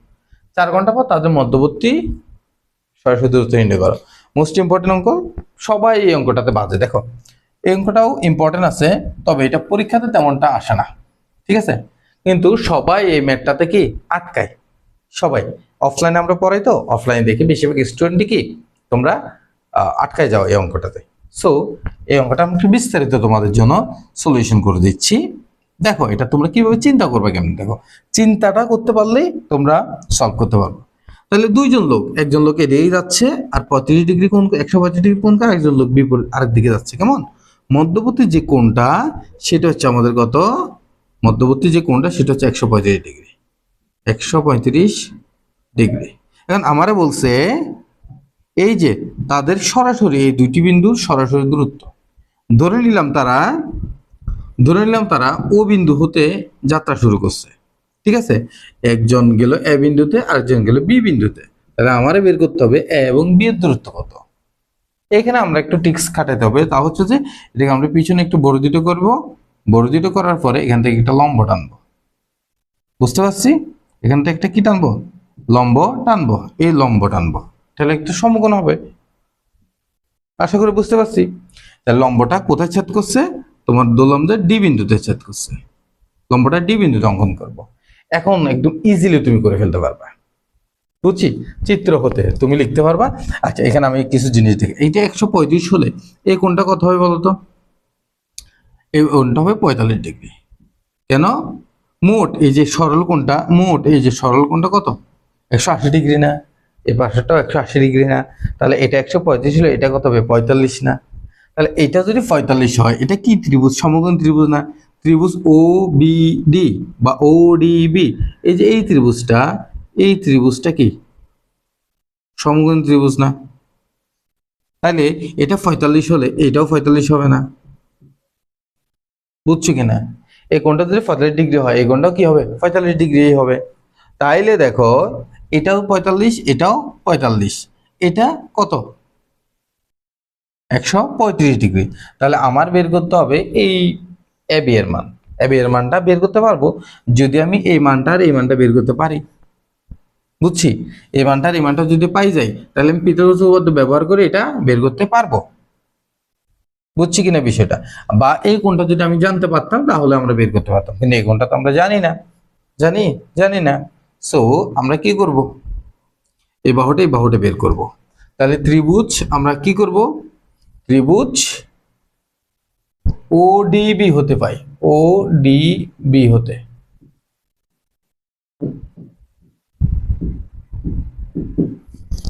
4 ঘন্টা পর তাদের মধ্যবর্তী সরাসরি দূরত্ব নির্ণয় করো। মোস্ট ইম্পর্টেন্ট অঙ্ক, সবাই এই অঙ্কটাতে বাজে। দেখো এই অঙ্কটাও ইম্পর্টেন্ট আছে, তবে এটা পরীক্ষাতে তেমনটা আসে না, ঠিক আছে, কিন্তু সবাই এই ম্যাথটাতে কি আটকায়, সবাই অফলাইনে আমরা পড়াই তো, অফলাইনে দেখি বেশিরভাগ স্টুডেন্ট কি তোমরা আটকায় যাও এই অঙ্কটাতে। সো এই অঙ্কটা আমি একটু বিস্তারিত তোমাদের জন্য সলিউশন করে দিচ্ছি। দেখো এটা তোমরা কিভাবে চিন্তা করবে, কেমন দেখো চিন্তাটা করতে পারলেই তোমরা সলভ করতে পারবে। তাহলে দুইজন লোক, একজন লোক এদিকেই যাচ্ছে আর 35 ডিগ্রি কোণ, 135 ডিগ্রি কোণ করে একজন লোক বিপরীত আরেক দিকে যাচ্ছে, কেমন, মধ্যবর্তী যে কোণটা সেটা হচ্ছে আমাদের কত, মধ্যবর্তী যে কোণটা সেটা হচ্ছে 135 ডিগ্রি, 135 ডিগ্রি। এখন আমারে বলছে এই যে তাদের সরাসরি এই দুইটি বিন্দুর সরাসরি দূরত্ব, ধরে নিলাম তারা ও বিন্দু হতে যাত্রা শুরু করছে, ঠিক আছে, একজন গেল এ বিন্দুতে আরেকজন গেল বি বিন্দুতে। তাহলে আমারে বের করতে হবে এ এবং বি এর দূরত্ব কত। এখানে আমরা একটু টিক্স খাটাতে হবে, তা হচ্ছে যে এটাকে আমরা পিছনে একটু বর্ধিত করব, বর্ধিত করার পরে এখান থেকে একটা লম্ব টানবো। বুঝতে পারছি, এখান থেকে একটা কি টানবো, লম্ব টানবো, এই লম্ব টানবো, তাহলে একটা সমকোণ হবে। আশা করি বুঝতে পারছি। তাহলে লম্বটা কোথায় ছেদ করছে, তোমার দোলম্বের ডি বিন্দুতে ছেদ করছে, লম্বটা ডি বিন্দুতে অঙ্কন করব। এখন একদম ইজিলি তুমি করে ফেলতে পারবা, বুঝছি, চিত্র হতে তুমি লিখতে পারবা। আচ্ছা এখানে আমি কিছু জিনিস দেখি, এইটা 135 হলে এই কোণটা কত হবে বলতো, এই কোণটা হবে 45 ডিগ্রি। কেন, মোট এই যে সরল কোণটা, মোট এই যে সরল কোণটা কত 180 ডিগ্রি না, এই পাশেরটাও 180 ডিগ্রি না, তাহলে এটা 135 হলে এটা কত হবে 45 না। তাহলে এটা যদি 45 হয়, এটা কি ত্রিভুজ, সমকোণ ত্রিভুজ না, ত্রিভুজ ও বি ডি বা ও ডি বি, এই যে এই ত্রিভুজটা কি সমকোণ ত্রিভুজ না, তাহলে এটা 45 হলে এটাও 45 হবে না, বুঝছো কিনা, এই কোণটা যদি 45 ডিগ্রি হয় এই কোণটাও কি হবে 45 ডিগ্রি হবে। তাইলে দেখো এটাও 45, এটাও 45, এটা কত 135 ডিগ্রি। তাহলে আমার বের করতে হবে এই এবি এর মান, এবি এর মানটা বের করতে পারবো যদি আমি এই মানটা আর এই মানটা বের করতে পারি, বুঝছি, এই মানটা আর এই মানটা যদি পাই যাই তাহলে আমি পিথাগোরাস উপপাদ্য ব্যবহার করে এটা বের করতে পারবো, বুঝছি কিনা বিষয়টা। বা এই কোণটা যদি আমি জানতে পারতাম তাহলে আমরা বের করতে পারতাম, কিন্তু এই কোণটা তো আমরা জানি না, জানি না। সো আমরা কি করব, এই বাহুটা বের করব। তাহলে ত্রিভুজ আমরা কি করব, ত্রিভুজ ওডিবি হতে পাই, ওডিবি হতে,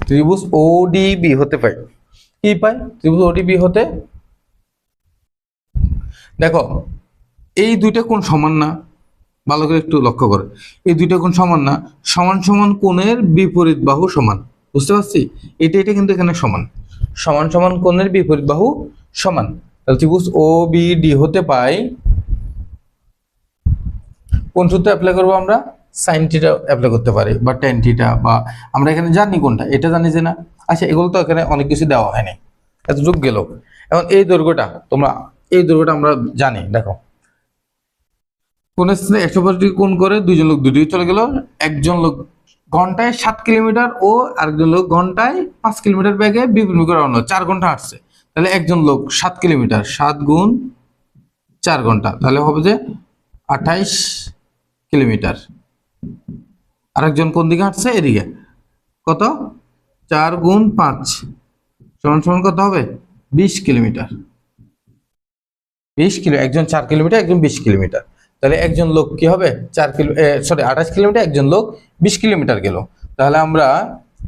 ত্রিভুজ ওডিবি হতে পাই কি পাই? ত্রিভুজ ওডিবি হতে দেখো এই দুইটা কোণ সমান না, ভালো করে একটু লক্ষ্য করো, এই দুইটা কোণ সমান না, সমান সমান কোণের বিপরীত বাহু সমান, বুঝতে পারছি? এটা কিন্তু এখানে সমান, সমান সমান কোণের বিপরীত বাহু সমান। তাহলে ত্রিভুজ ও বি ডি হতে পাই, কোন সূত্র অ্যাপ্লাই করবো আমরা? সাইন থিটা অ্যাপ্লাই করতে পারি বা টেন থিটা, বা আমরা এখানে জানি কোনটা, এটা জানি যে না। আচ্ছা, এগুলো তো এখানে অনেক কিছু দেওয়া হয়নি, এতটুকু গেল। এখন এই দৈর্ঘ্যটা এই দৈর্ঘ্যটা আমরা জানি। দেখো কোন স্থানে 180 ডিগ্রি কোণ করে দুইজন লোক দুদিকে চলে গেল, একজন লোক ঘন্টায় 7 কিলোমিটার ও আরেকজন লোক ঘন্টায় 5 কিলোমিটার বেগে বিপরীত করে রওনা, 4 ঘন্টা হাঁটছে। তাহলে একজন লোক 7 কিলোমিটার, 7 গুণ 4 ঘন্টা, তাহলে হবে যে 28 কিলোমিটার। আরেকজন কোন দিকে হাঁটছে? এদিকে। কত? 4 গুণ 5 সমান সমান কত হবে? 20 কিলোমিটার। 20 কিলো, একজন 4 কিলোমিটার, একজন 20 কিলোমিটার। তাহলে একজন লোক কি হবে? 28 কিলোমিটার, একজন লোক 20 কিলোমিটার গেল। তাহলে আমরা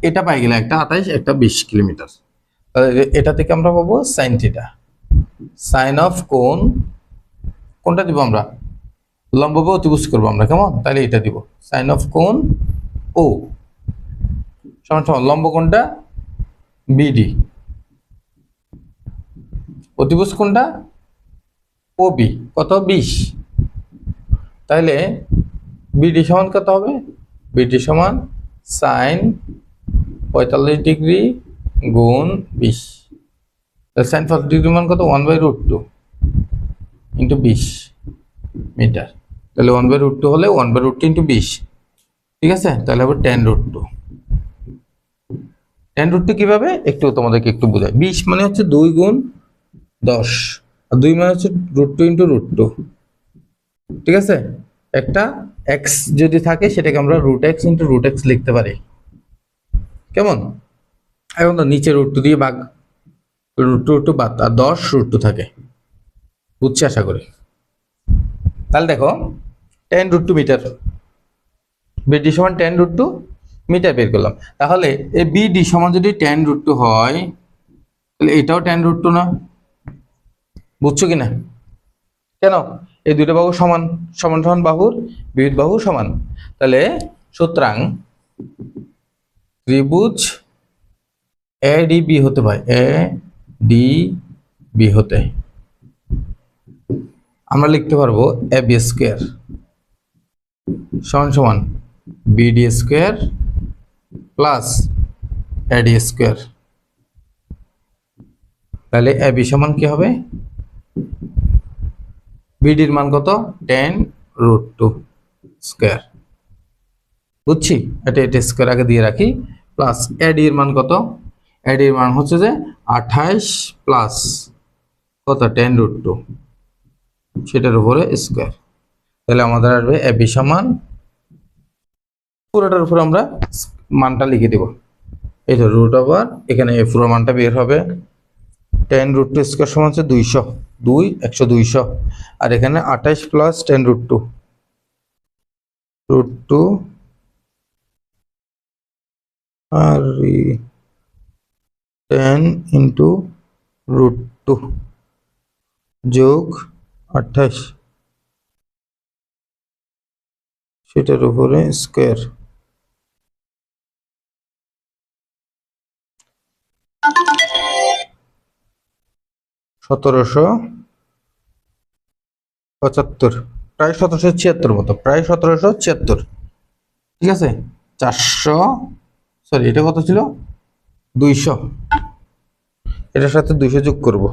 এটা পাই গেলাম, একটা 28, একটা 20 কিলোমিটার। তাহলে এটা থেকে আমরা পাবো সাইন থিটা। সাইন অফ কোনটা দিব আমরা? লম্ব বা অতিভুজ করবো আমরা, কেমন? তাহলে এটা দিব, সাইন অফ কোণ ও সমান সমান লম্ব কোণটা বিডি, অতিভুজ কোণটা ওবি, কত? 20। তাহলে বিডি সমান কত হবে? বিডি সমান সাইন 45 ডিগ্রি গুণ 20। সাইন 45 ডিগ্রি মান কত? 1/√2 ইন্টু 20 মিটার। তাহলে 1/√2 হলে 1/√2 ইন্টু 20, ঠিক আছে? তাহলে হবে 10√2। 10√2 কিভাবে একটু তোমাদেরকে একটু বোঝাই। 20 মানে হচ্ছে 2 গুণ 10, আর 2 মানে হচ্ছে √2 ইন্টু √2, ঠিক আছে? একটা এক্স যদি থাকে সেটাকে আমরা √x ইন্টু √x লিখতে পারি, কেমন? এখন তো নিচে √2 দিয়ে ভাগ, √2 বাদ, আর 10 √2 থাকে, বুঝছি আশা করি। তাহলে দেখো 10√2 মিটার, বিডি সমান 10√2 মিটার বের করলাম। তাহলে এই বিডি সমান যদি 10√2 হয়, তাহলে এটাও 10√2 না? বুঝছো কিনা? কেন? এই দুটো বাহু সমান, সমান সমান বাহুর বিপরীত বাহু সমান। তাহলে সুতরাং ত্রিভুজ এ ডি বি হতে পারে, এ ডি বি হতে আমরা লিখতে পারবো এ বি স্কোয়ার সমান সমান বিডি স্কোয়ার প্লাস এডি স্কোয়ার। তাহলে এ বি সমান কি হবে? বিডির মান কত? 10√2 স্কোয়ার, বুঝছি? এটা স্কোয়ার আগে দিয়ে রাখি, প্লাস এডি এর মান কত? এডি এর মান হচ্ছে যে 28 প্লাস কত? 10√2, সেটার উপরে স্কোয়ার। তাহলে আমাদের আসবে এ বি সমান, পুরোটার উপর আমরা মানটা লিখে দেব, এই তো √, এখানে এই পুরো মানটা বের হবে 10√2 স্কোয়ার সমান হচ্ছে 200, 200 আর এখানে 28 প্লাস 10√2 √2 আর 10 ইন্টু √2 যোগ 28 সেটার উপরে স্কোয়ার। সতেরোশো 75, প্রায় 1776 মতো, প্রায় 1776, ঠিক আছে? 400, সরি এটা কত ছিল? 200, এটার সাথে 200 যোগ করব,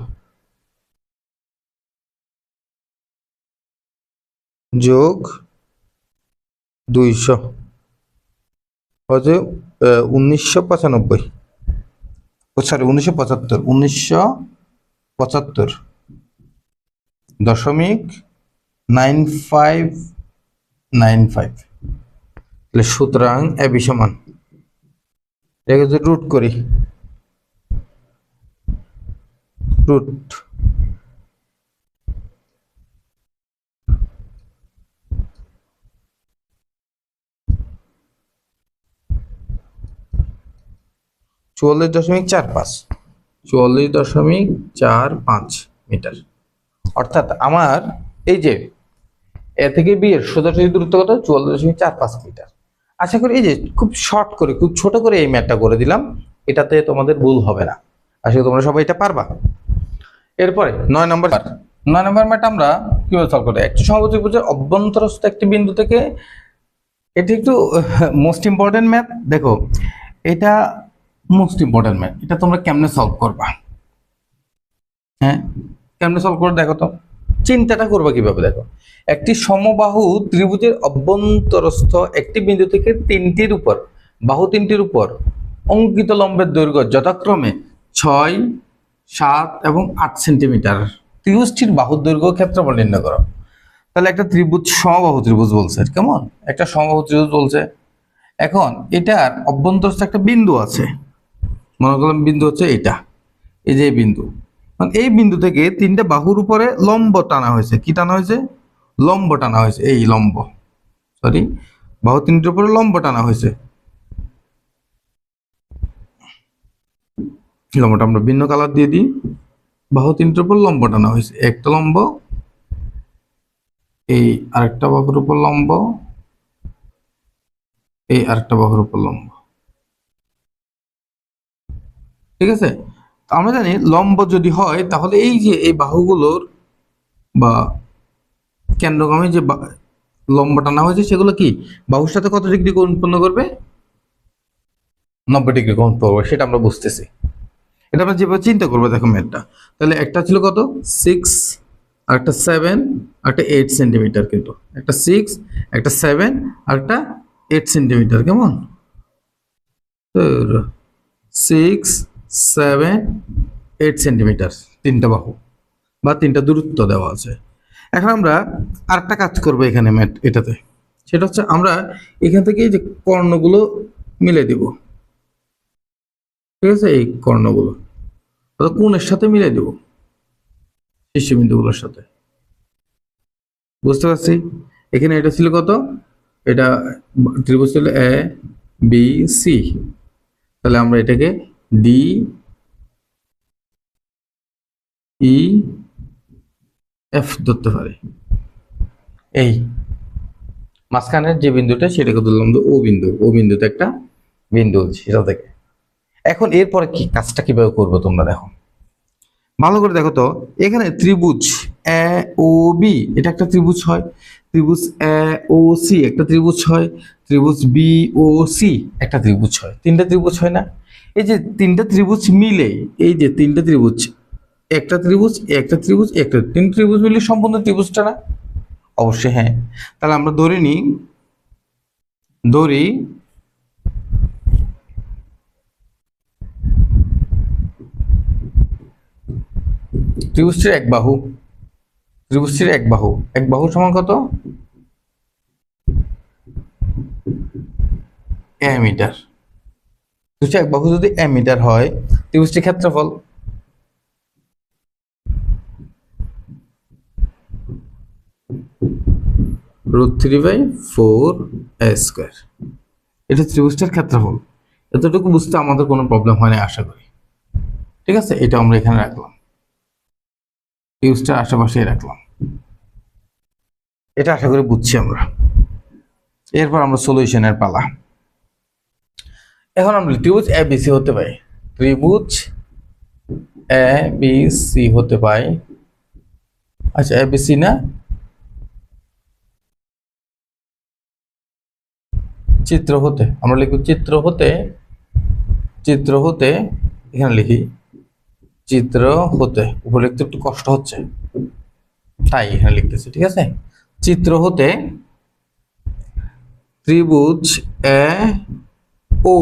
যোগ 200 হচ্ছে 1995, সরি 1975, 1975.9595। তাহলে সুতরাং এ বি সমান, এটাকে যদি রুট করি, রুট 44.45, 44.45 মিটার। অর্থাৎ আমার এই যে এ থেকে বি এর সোজাসুজি দূরত্ব কত? 44.45 মিটার। আশা করি এই যে খুব শর্ট করে, খুব ছোট করে এই ম্যাথটা করে দিলাম, এটাতে তোমাদের ভুল হবে না। আশা করি তোমরা সবাই এটা পারবা। এরপরে 9 নম্বর ম্যাথ আমরা কিভাবে সলভ করব? একটি সমবাহু ত্রিভুজের অভ্যন্তরস্থ একটি বিন্দু থেকে, এটি একটু মোস্ট ইম্পর্টেন্ট ম্যাথ। দেখো এটা মোস্ট ইম্পর্টেন্ট ম্যাথ, এটা তোমরা কেমনে সলভ করবা? হ্যাঁ, কেমনে সলভ করে দেখো তো, চিন্তাটা করবা কিভাবে। দেখো, একটি সমবাহু ত্রিভুজের অভ্যন্তরস্থ একটি বিন্দু থেকে বাহু তিনটির উপর অঙ্কিত লম্বের দৈর্ঘ্য যথাক্রমে 6, 7 এবং 8 সেন্টিমিটার। ত্রিভুজটির বাহুর দৈর্ঘ্য ক্ষেত্রফল নির্ণয় করো। তাহলে একটা ত্রিভুজ, সমবাহু ত্রিভুজ বলছে, কেমন একটা সমবাহু ত্রিভুজ বলছে। এখন এটার অভ্যন্তরস্থ একটা বিন্দু আছে, মনে করলাম বিন্দু হচ্ছে এটা, এই যে বিন্দু। এই বিন্দু থেকে তিনটা বাহুর উপরে লম্ব টানা হয়েছে। কি টানা হয়েছে? লম্ব টানা হয়েছে। এই লম্ব, সরি, বাহু তিনটির উপরে লম্ব টানা হয়েছে। লম্বটা আমরা ভিন্ন কালার দিয়ে দিই। বাহু তিনটির উপর লম্ব টানা হয়েছে, একটা লম্ব, এই আরেকটা বাহুর উপর লম্ব, এই আরেকটা বাহুর উপর লম্ব। ঠিক আছে, আমরা জানি লম্ব যদি হয় তাহলে এই যে এই বাহুগুলোর বা কেন্দ্রগামী যে লম্ব টানা হয়েছে সেগুলো কি বাহুর সাথে কত ডিগ্রি কোণ উৎপন্ন করবে? 90 ডিগ্রি কোণ উৎপন্ন করবে। সেটা আমরা বুঝতেছি, এটা আমরা যেভাবে চিন্তা করবো। দেখো ম্যাথটা, তাহলে একটা ছিল কত? 6, আর একটা 7, আর একটা 8 সেন্টিমিটার। কিন্তু একটা 6, একটা 7, আর একটা 8 সেন্টিমিটার। কেমন? 6, 7, 8 সেন্টিমিটার, তিনটা বাহু বা তিনটা দূরত্ব দেওয়া আছে। এখন আমরা আরেকটা কাজ করবো এখানে এটাতে, সেটা হচ্ছে আমরা এখান থেকে এই যে কর্ণগুলো মিলে দিব। ঠিক আছে, এই কর্ণগুলো কোণের সাথে মিলে দিব, শীর্ষবিন্দুগুলোর সাথে। বুঝতে পারছি? এখানে এটা ছিল কত? এটা ত্রিভুজ ছিল এ বি সি, তাহলে আমরা এটাকে ডি ই এফ ধরতে পারি। এই মাঝখানের যে বিন্দুটা সেটাকে ধরলাম ও বিন্দু। ও বিন্দুতে একটা বিন্দু সেটা থেকে। এখন এরপরে কি কাজটা কিভাবে করবো তোমরা দেখো, ভালো করে দেখো তো। এখানে ত্রিভুজ এ ও বি, এটা একটা ত্রিভুজ হয়। ত্রিভুজ এ ও সি একটা ত্রিভুজ হয়। ত্রিভুজ বি ও সি একটা ত্রিভুজ হয়। তিনটা ত্রিভুজ হয় না? এই যে তিনটা ত্রিভুজ মিলে, এই যে তিনটা ত্রিভুজ, একটা ত্রিভুজ, একটা ত্রিভুজ, একটা, তিন ত্রিভুজ মিলে সম্পূর্ণ ত্রিভুজটা না? অবশ্যই হ্যাঁ। তাহলে আমরা ধরে নিই, ত্রিভুজটির এক বাহু, ত্রিভুজটির এক বাহু, এক বাহু সমান কত? এ মিটার। ত্রিভুজটির এক বাহু যদি এ মিটার হয়, ত্রিভুজটির ক্ষেত্রফল √3/4 a স্কয়ার। এটা ত্রিভুজটার ক্ষেত্রফল। এতটুকু বুঝতে আমাদের কোনো প্রবলেম হয় না আশা করি। ঠিক আছে, এটা আমরা এখানে রাখলাম, ত্রিভুজটার আশেপাশে রাখলাম। এটা আশা করি বুঝছি আমরা। এরপর আমরা সলিউশনের পালা। এখন আমরা ত্রিভুজ এ বি সি হতে পাই, ত্রিভুজ এ বি সি হতে পাই। আচ্ছা, এ বি সি না, চিত্র হতে আমরা লিখব, চিত্র হতে, চিত্র হতে, এখানে লিখি চিত্র হতে। উপরে লিখতে একটু কষ্ট হচ্ছে তাই এখানে লিখতেছি। ঠিক আছে, চিত্র হতে ত্রিভুজ এ ও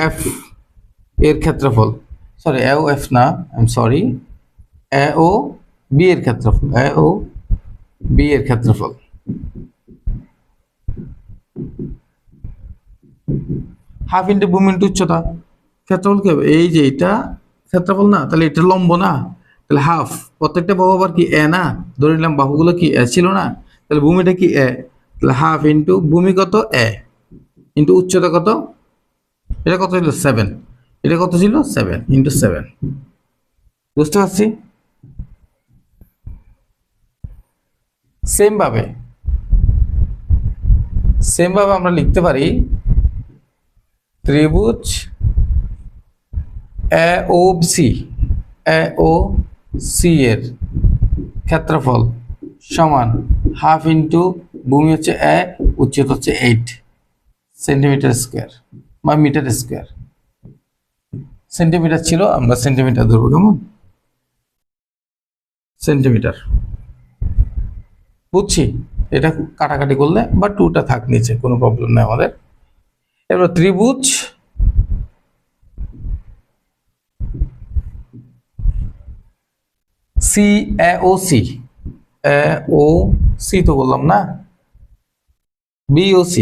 এফ এর ক্ষেত্রফল, সরি এ ও এফ না, I am sorry, A O B এর ক্ষেত্রফল, এ ও বি এর ক্ষেত্রফল হাফ ইন্টু ভূমি ইন্টু উচ্চতা। ক্ষেত্রফল কি হবে? এই যে এটা ক্ষেত্রফল না, তাহলে এটা লম্ব না, তাহলে হাফ। প্রত্যেকটা বাহু আবার কি এ না? ধরে নিলাম বাহুগুলো কি এ ছিল না, তাহলে ভূমিটা কি এ, তাহলে হাফ ইন্টু ভূমি কত এ, ইন্টু উচ্চতা কত এটা কত ছিল 7, এটা কত ছিল 7 ইন্টু 7, বুঝতে পারছি। সেম ভাবে আমরা লিখতে পারি ত্রিভুজ AOC এর ক্ষেত্রফল সমান হাফ ইন্টু ভূমি হচ্ছে এ, উচ্চতা হচ্ছে 8 সেন্টিমিটার স্কোয়ার বা মিটার স্কোয়ার। সেন্টিমিটার ছিল, আমরা সেন্টিমিটার ধরবো, কেমন? সেন্টিমিটার, বুঝছি। এটা কাটাকাটি করলে বা 2টা থাক নিচে, কোনো প্রবলেম নেই আমাদের। এবার ত্রিভুজ AOC তো বললাম না, BOC,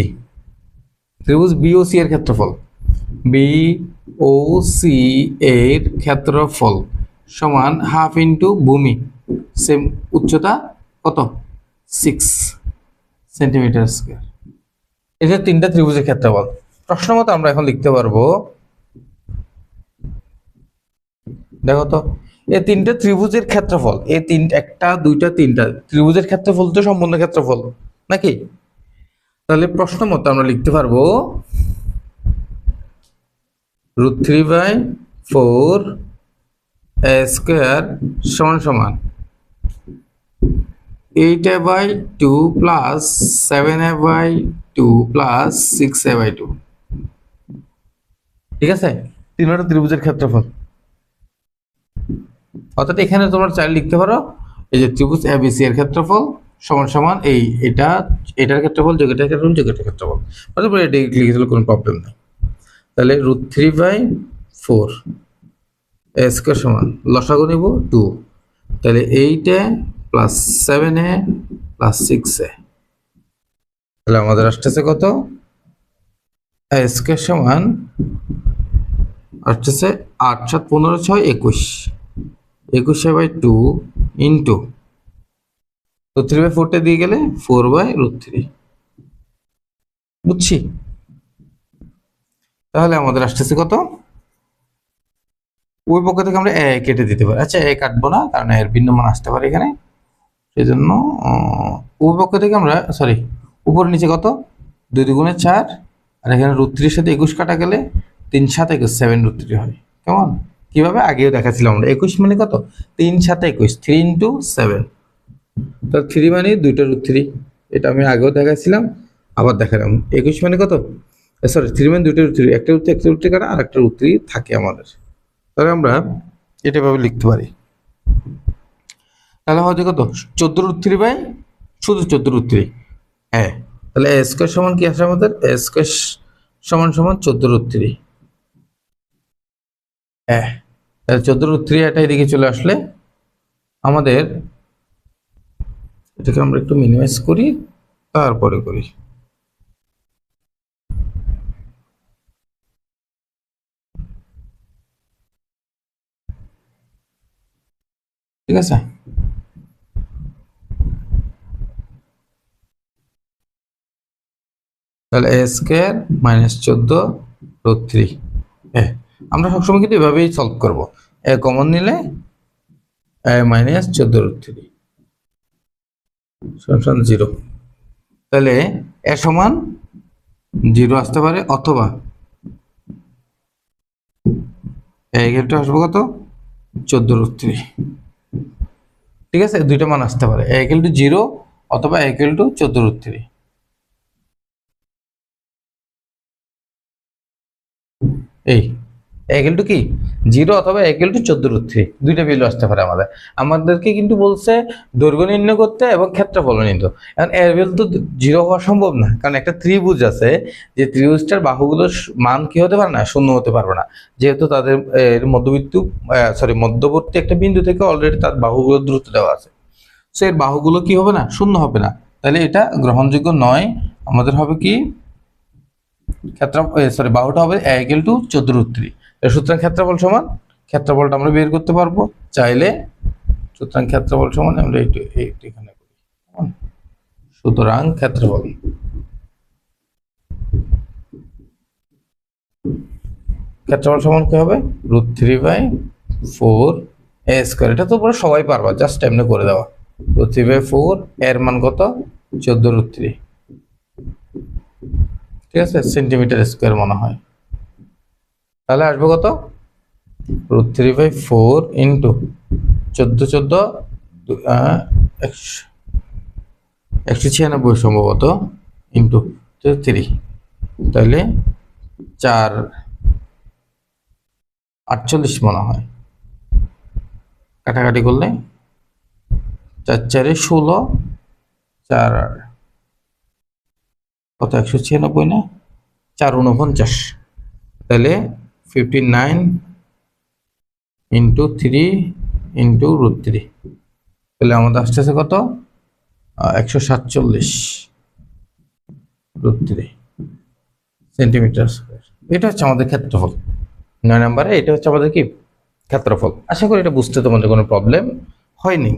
ত্রিভুজ BOC এর ক্ষেত্রফল, BOC এর ক্ষেত্রফল সমান হাফ ইন্টু ভূমি, সেম উচ্চতা কত 6 সেন্টিমিটার স্কোয়ার। এটা 3টা ত্রিভুজের ক্ষেত্রফল। প্রশ্ন মতো আমরা এখন লিখতে পারবো, দেখো তো এই 3টা ত্রিভুজের ক্ষেত্রফল, এই 1টা 2টা 3টা ত্রিভুজের ক্ষেত্রফল তো সম্পূর্ণ ক্ষেত্রফল নাকি? তাহলে প্রশ্ন মতো আমরা লিখতে পারবো √3/4 a স্কয়ার সমান সমান 8a/2 plus 7a/2 plus 6a/2। ঠিক আছে, 3টা ত্রিভুজের ক্ষেত্রফল। অর্থাৎ এখানে তোমরা চাইলে লিখতে পারো এই যে ত্রিভুজ ABC এর ক্ষেত্রফল সমান সমান এটার ক্ষেত্রফল যোগ এটার ক্ষেত্রফল যোগ এটার ক্ষেত্রফল, অর্থাৎ এটা লিখে দিলে কোনো প্রবলেম নেই। তাহলে √3/4 a স্কয়ার সমান লসাগু নিব 2, তাহলে 8a plus 7a plus 6a, তাহলে আমাদের আসতেছে কত? a স্কয়ার সমান আসতেছে 8 7 15 6 21, 21/2 ইন্টু √3/4 দিয়ে গেলে 4/√3, বুঝছি। তাহলে আমাদের আসতেছে কত? ওই পক্ষ থেকে আমরা এ কেটে দিতে পারি। আচ্ছা, এ কাটবো না, কারণ এর ভিন্ন মান আসতে পারে এখানে, সেই জন্য ওই পক্ষ থেকে আমরা উপরে নিচে কত 2 2 4, আর এখানে √3 সাথে 21 কাটা গেলে 3 7 21 7√3 হয়। কেমন? কিভাবে আগেও দেখাচ্ছিলাম আমরা, 21 মানে কত 3 7 21 3 ইন্টু 7, তো 3 মানে 2টা √3, এটা আমি আগেও দেখাচ্ছিলাম, আবার দেখালাম। 21 মানে কত, সরি 3 মানে 2টা √3, একটা √3 কাটা আর একটা √3 থাকে আমাদের। তাহলে আমরা এটা ভাবে লিখতে পারি, তাহলে হয়তো কত 14√3 বাই শুধু 14√3 হ্যাঁ। তাহলে a স্কয়ার সমান কি আসে আমাদের? a স্কয়ার সমান সমান 14√3 হ্যাঁ। তাহলে 14√3 এটা এদিকে চলে আসলে আমাদের, এটাকে আমরা একটু মিনিমাইজ করি, তারপরে করি। ঠিক আছে, তাহলে a স্কয়ার মাইনাস 14√3 হ্যাঁ। আমরা সবসময় কিন্তু এভাবেই সলভ করব, a কমন নিলে a মাইনাস 14√3 সমান 0, তাহলে a সমান 0 আসতে পারে, অথবা a ইকুয়াল টু আসবে কত 14√3। ঠিক আছে, দুইটা মান আসতে পারে, a ইকুয়াল টু 0 অথবা a ইকুয়াল টু 14√3। এই a ইকুয়াল টু কি 0 অথবা a ইকুয়াল টু 14√3, দুইটা ভ্যালু আসতে পারে আমাদেরকে কিন্তু বলছে দৈর্ঘ্য নির্ণয় করতে এবং ক্ষেত্রফল নির্ণয়। এখন এর ভ্যালু তো 0 হওয়া সম্ভব না, কারণ একটা ত্রিভুজ আছে, যে ত্রিভুজটার বাহুগুলোর মান কি হতে পারে না, শূন্য হতে পারবে না, যেহেতু তাদের মধ্যবর্তী একটা বিন্দু থেকে অলরেডি তার বাহুগুলোর দূরত্ব দেওয়া আছে, সো এর বাহুগুলো কি হবে না, শূন্য হবে না, তাহলে এটা গ্রহণযোগ্য নয়। আমাদের হবে কি বাহুটা হবে a ইকুয়াল টু 14√3, সুতরাং ক্ষেত্রফল সমান, ক্ষেত্রফলটা আমরা বের করতে পারবো চাইলে, সুতরাং ক্ষেত্রফল সমান আমরা এইটু এখানে করি, সুতরাং ক্ষেত্রফল ক্ষেত্রফল সমান কি হবে √3/4 a স্কয়ার। এটা তো পুরো সবাই পারবা, জাস্ট এমনি করে দেওয়া। √3/4 এর মান কত 14√3, ঠিক আছে, সেন্টিমিটার স্কয়ার মনে হয়। তাহলে আসবে কত √3/4 ইন্টু 14 196 সম্ভবত ইন্টু 3, তাহলে 448 মনে হয়। কাটাকাটি করলে 4×4 = 16, 4 কত 196 না 449, তাহলে 59 ইন্টু 3 ইন্টু √3, তাহলে আমাদের আসতেছে কত 147 √3 সেন্টিমিটার স্কয়ার। এটা হচ্ছে আমাদের ক্ষেত্রফল 9 নম্বরে। এটা হচ্ছে আমাদের কি ক্ষেত্রফল। আশা করি এটা বুঝতে তোমাদের কোনো প্রবলেম হয়নি।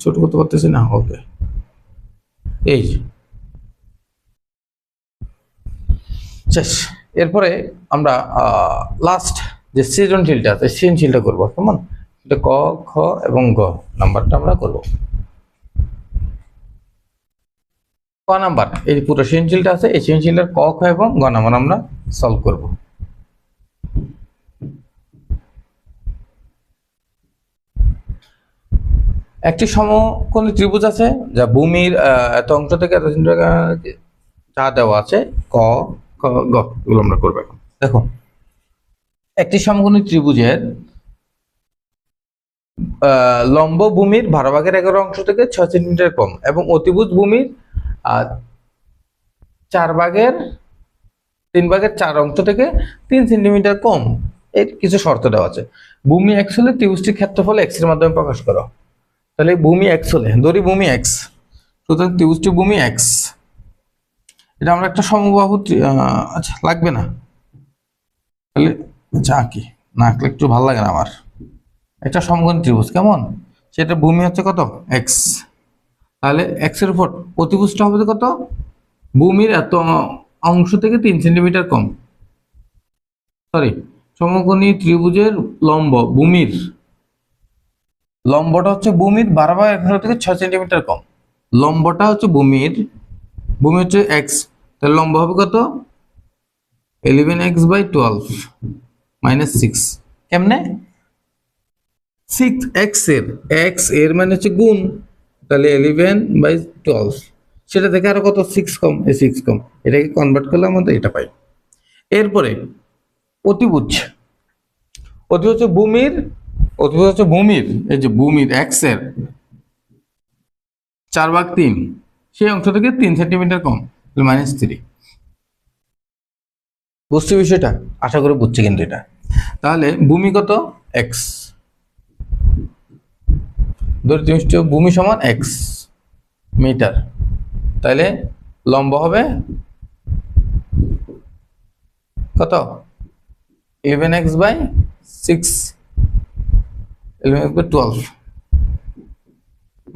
ছোট করতে পারতেছি না, ওকে। এই শেষ। এরপরে আমরা লাস্ট যে সৃজনশীলটা আছে সৃজনশীলটা করবো কেমন। এটা ক, খ এবং গ নাম্বারটা আমরা করব। ক নাম্বার এই পুরো সৃজনশীলটা আছে, এই সৃজনশীলের ক, খ এবং গ নাম্বার আমরা সলভ করব। একটি সমকোণী ত্রিভুজ আছে যা ভূমির এত অংশ থেকে এত যা দেওয়া আছে ক, খ, গ, এগুলো আমরা করবো এখন। দেখো, একটি সমকোণী ত্রিভুজের লম্ব ভূমির 12/11 অংশ থেকে 6 সেন্টিমিটার কম এবং অতিভুজ ভূমির 3/4 অংশ থেকে 3 সেন্টিমিটার কম, এর কিছু শর্ত দেওয়া আছে। ভূমি এক্স হলে ত্রিভুজটির ক্ষেত্রফল এক্স এর মাধ্যমে প্রকাশ করো। তাহলে ভূমি এক্স হলে ধরি ভূমি এক্স, সুতরাং ত্রিভুজটি ভূমি এক্স। এটা আমরা একটা সমবাহু আচ্ছা লাগবে না, তাহলে আচ্ছা আঁকি না, আঁকলে একটু ভালো লাগে না আমার। একটা সমকোণী ত্রিভুজ কেমন, সেটা ভূমি হচ্ছে কত এক্স, তাহলে এক্স এর উপর অতিভুজটা হবে কত ভূমির এত অংশ থেকে 3 সেন্টিমিটার কম। সরি, সমকোণী ত্রিভুজের লম্ব ভূমির লম্বটা হচ্ছে ভূমির 12/11 থেকে 6 সেন্টিমিটার কম। লম্বটা হচ্ছে ভূমি হচ্ছে এক্স, তাহলে লম্ব হবে কত 11x/12 -6। কেমনে 6x এর x এর মানে হচ্ছে গুণ, তাহলে 11/12 সেটা থেকে আরো কত 6 কম, এই 6 কম, এটাকে কনভার্ট করলে আমাদের এটা পাই। এরপরে অতিভুজ, অতিভুজ হচ্ছে ভূমির এই যে ভূমির এক্স এর 4/3 সেই অংশ থেকে 3 সেন্টিমিটার কম, -3। বুঝছি বিষয়টা, আশা করি বুঝছি কিন্তু এটা। তাহলে ভূমি কত এক্স, ধরে ভূমি সমান এক্স মিটার, তাহলে লম্ব হবে কত 11x/6 11x/12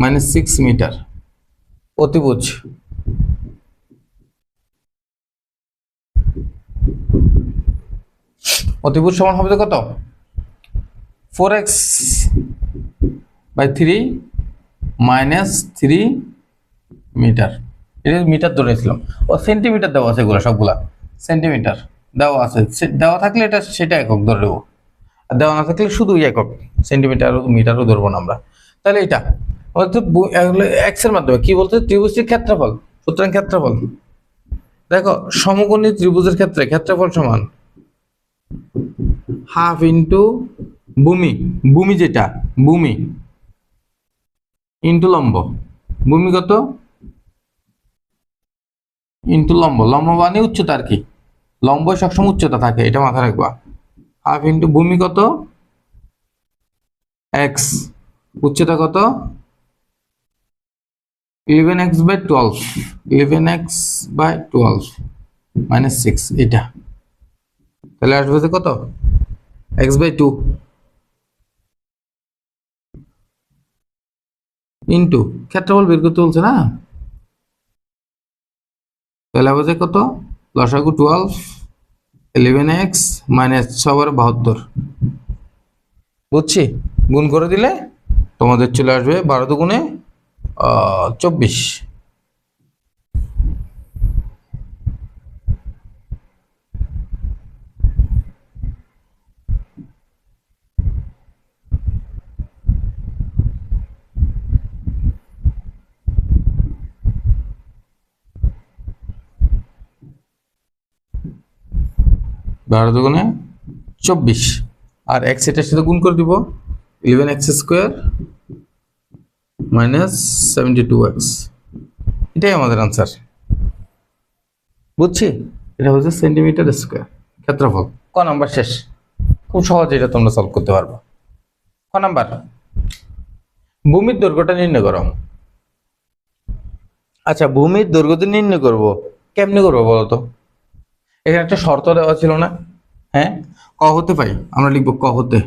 -6 মিটার। অতিভুজ সমান হবে কত 4x/3 -3 মিটার। এটা মিটার ধরেছিলাম, ও সেন্টিমিটার দেওয়া আছে, এগুলো সবগুলা সেন্টিমিটার দেওয়া আছে, দেওয়া থাকলে এটা সেটা একক ধরে দেবো, আর দেওয়া না থাকলে শুধু একক সেন্টিমিটার মিটারও ধরবো না আমরা। তাহলে এটা এক্স এর মাধ্যমে কি বলতে ত্রিভুজটির ক্ষেত্রফল, সুতরাং ক্ষেত্রফল দেখো সমকোণী ত্রিভুজের ক্ষেত্রে ক্ষেত্রফল সমান হাফ ইন্টু ভূমি যেটা ভূমি ইন্টু লম্ব, ভূমি কত ইন্টু লম্ব, লম্ব মানে উচ্চতা আর কি, লম্ব সবসময় উচ্চতা থাকে, এটা মাথায় রাখবা। হাফ ইন্টু ভূমি কত এক্স, উচ্চতা কত 11x/12 11x/12 -6, এটা তাহলে আসবে কত x/2 ইন্টু ক্ষেত্রফল বের করতে বলছে না, তাহলে হবে কত, লসাগু 12, 11x মাইনাস 6/72। বুঝছি, গুণ করে দিলে তোমাদের চলে আসবে 12 দুগুণে 24। বারো দুগুণে 24 আর এক্স এটার সাথে গুণ করে দিব, 11x² মাইনাস 72x। এটাই আমাদের আনসার। বুঝছি, এটা হচ্ছে সেন্টিমিটার স্কোয়ার ক্ষেত্রফল। ক নাম্বার শেষ, খুব সহজে এটা তোমরা সলভ করতে পারবে। ক নাম্বার, ভূমির দৈর্ঘ্যটা নির্ণয় করো। আচ্ছা, ভূমির দৈর্ঘ্য তো নির্ণয় করবো, কেমনে করবো বলো তো? এখানে একটা শর্ত দেওয়া ছিল না? হ্যাঁ, ক হতে পাই, আমরা লিখবো ক হতে।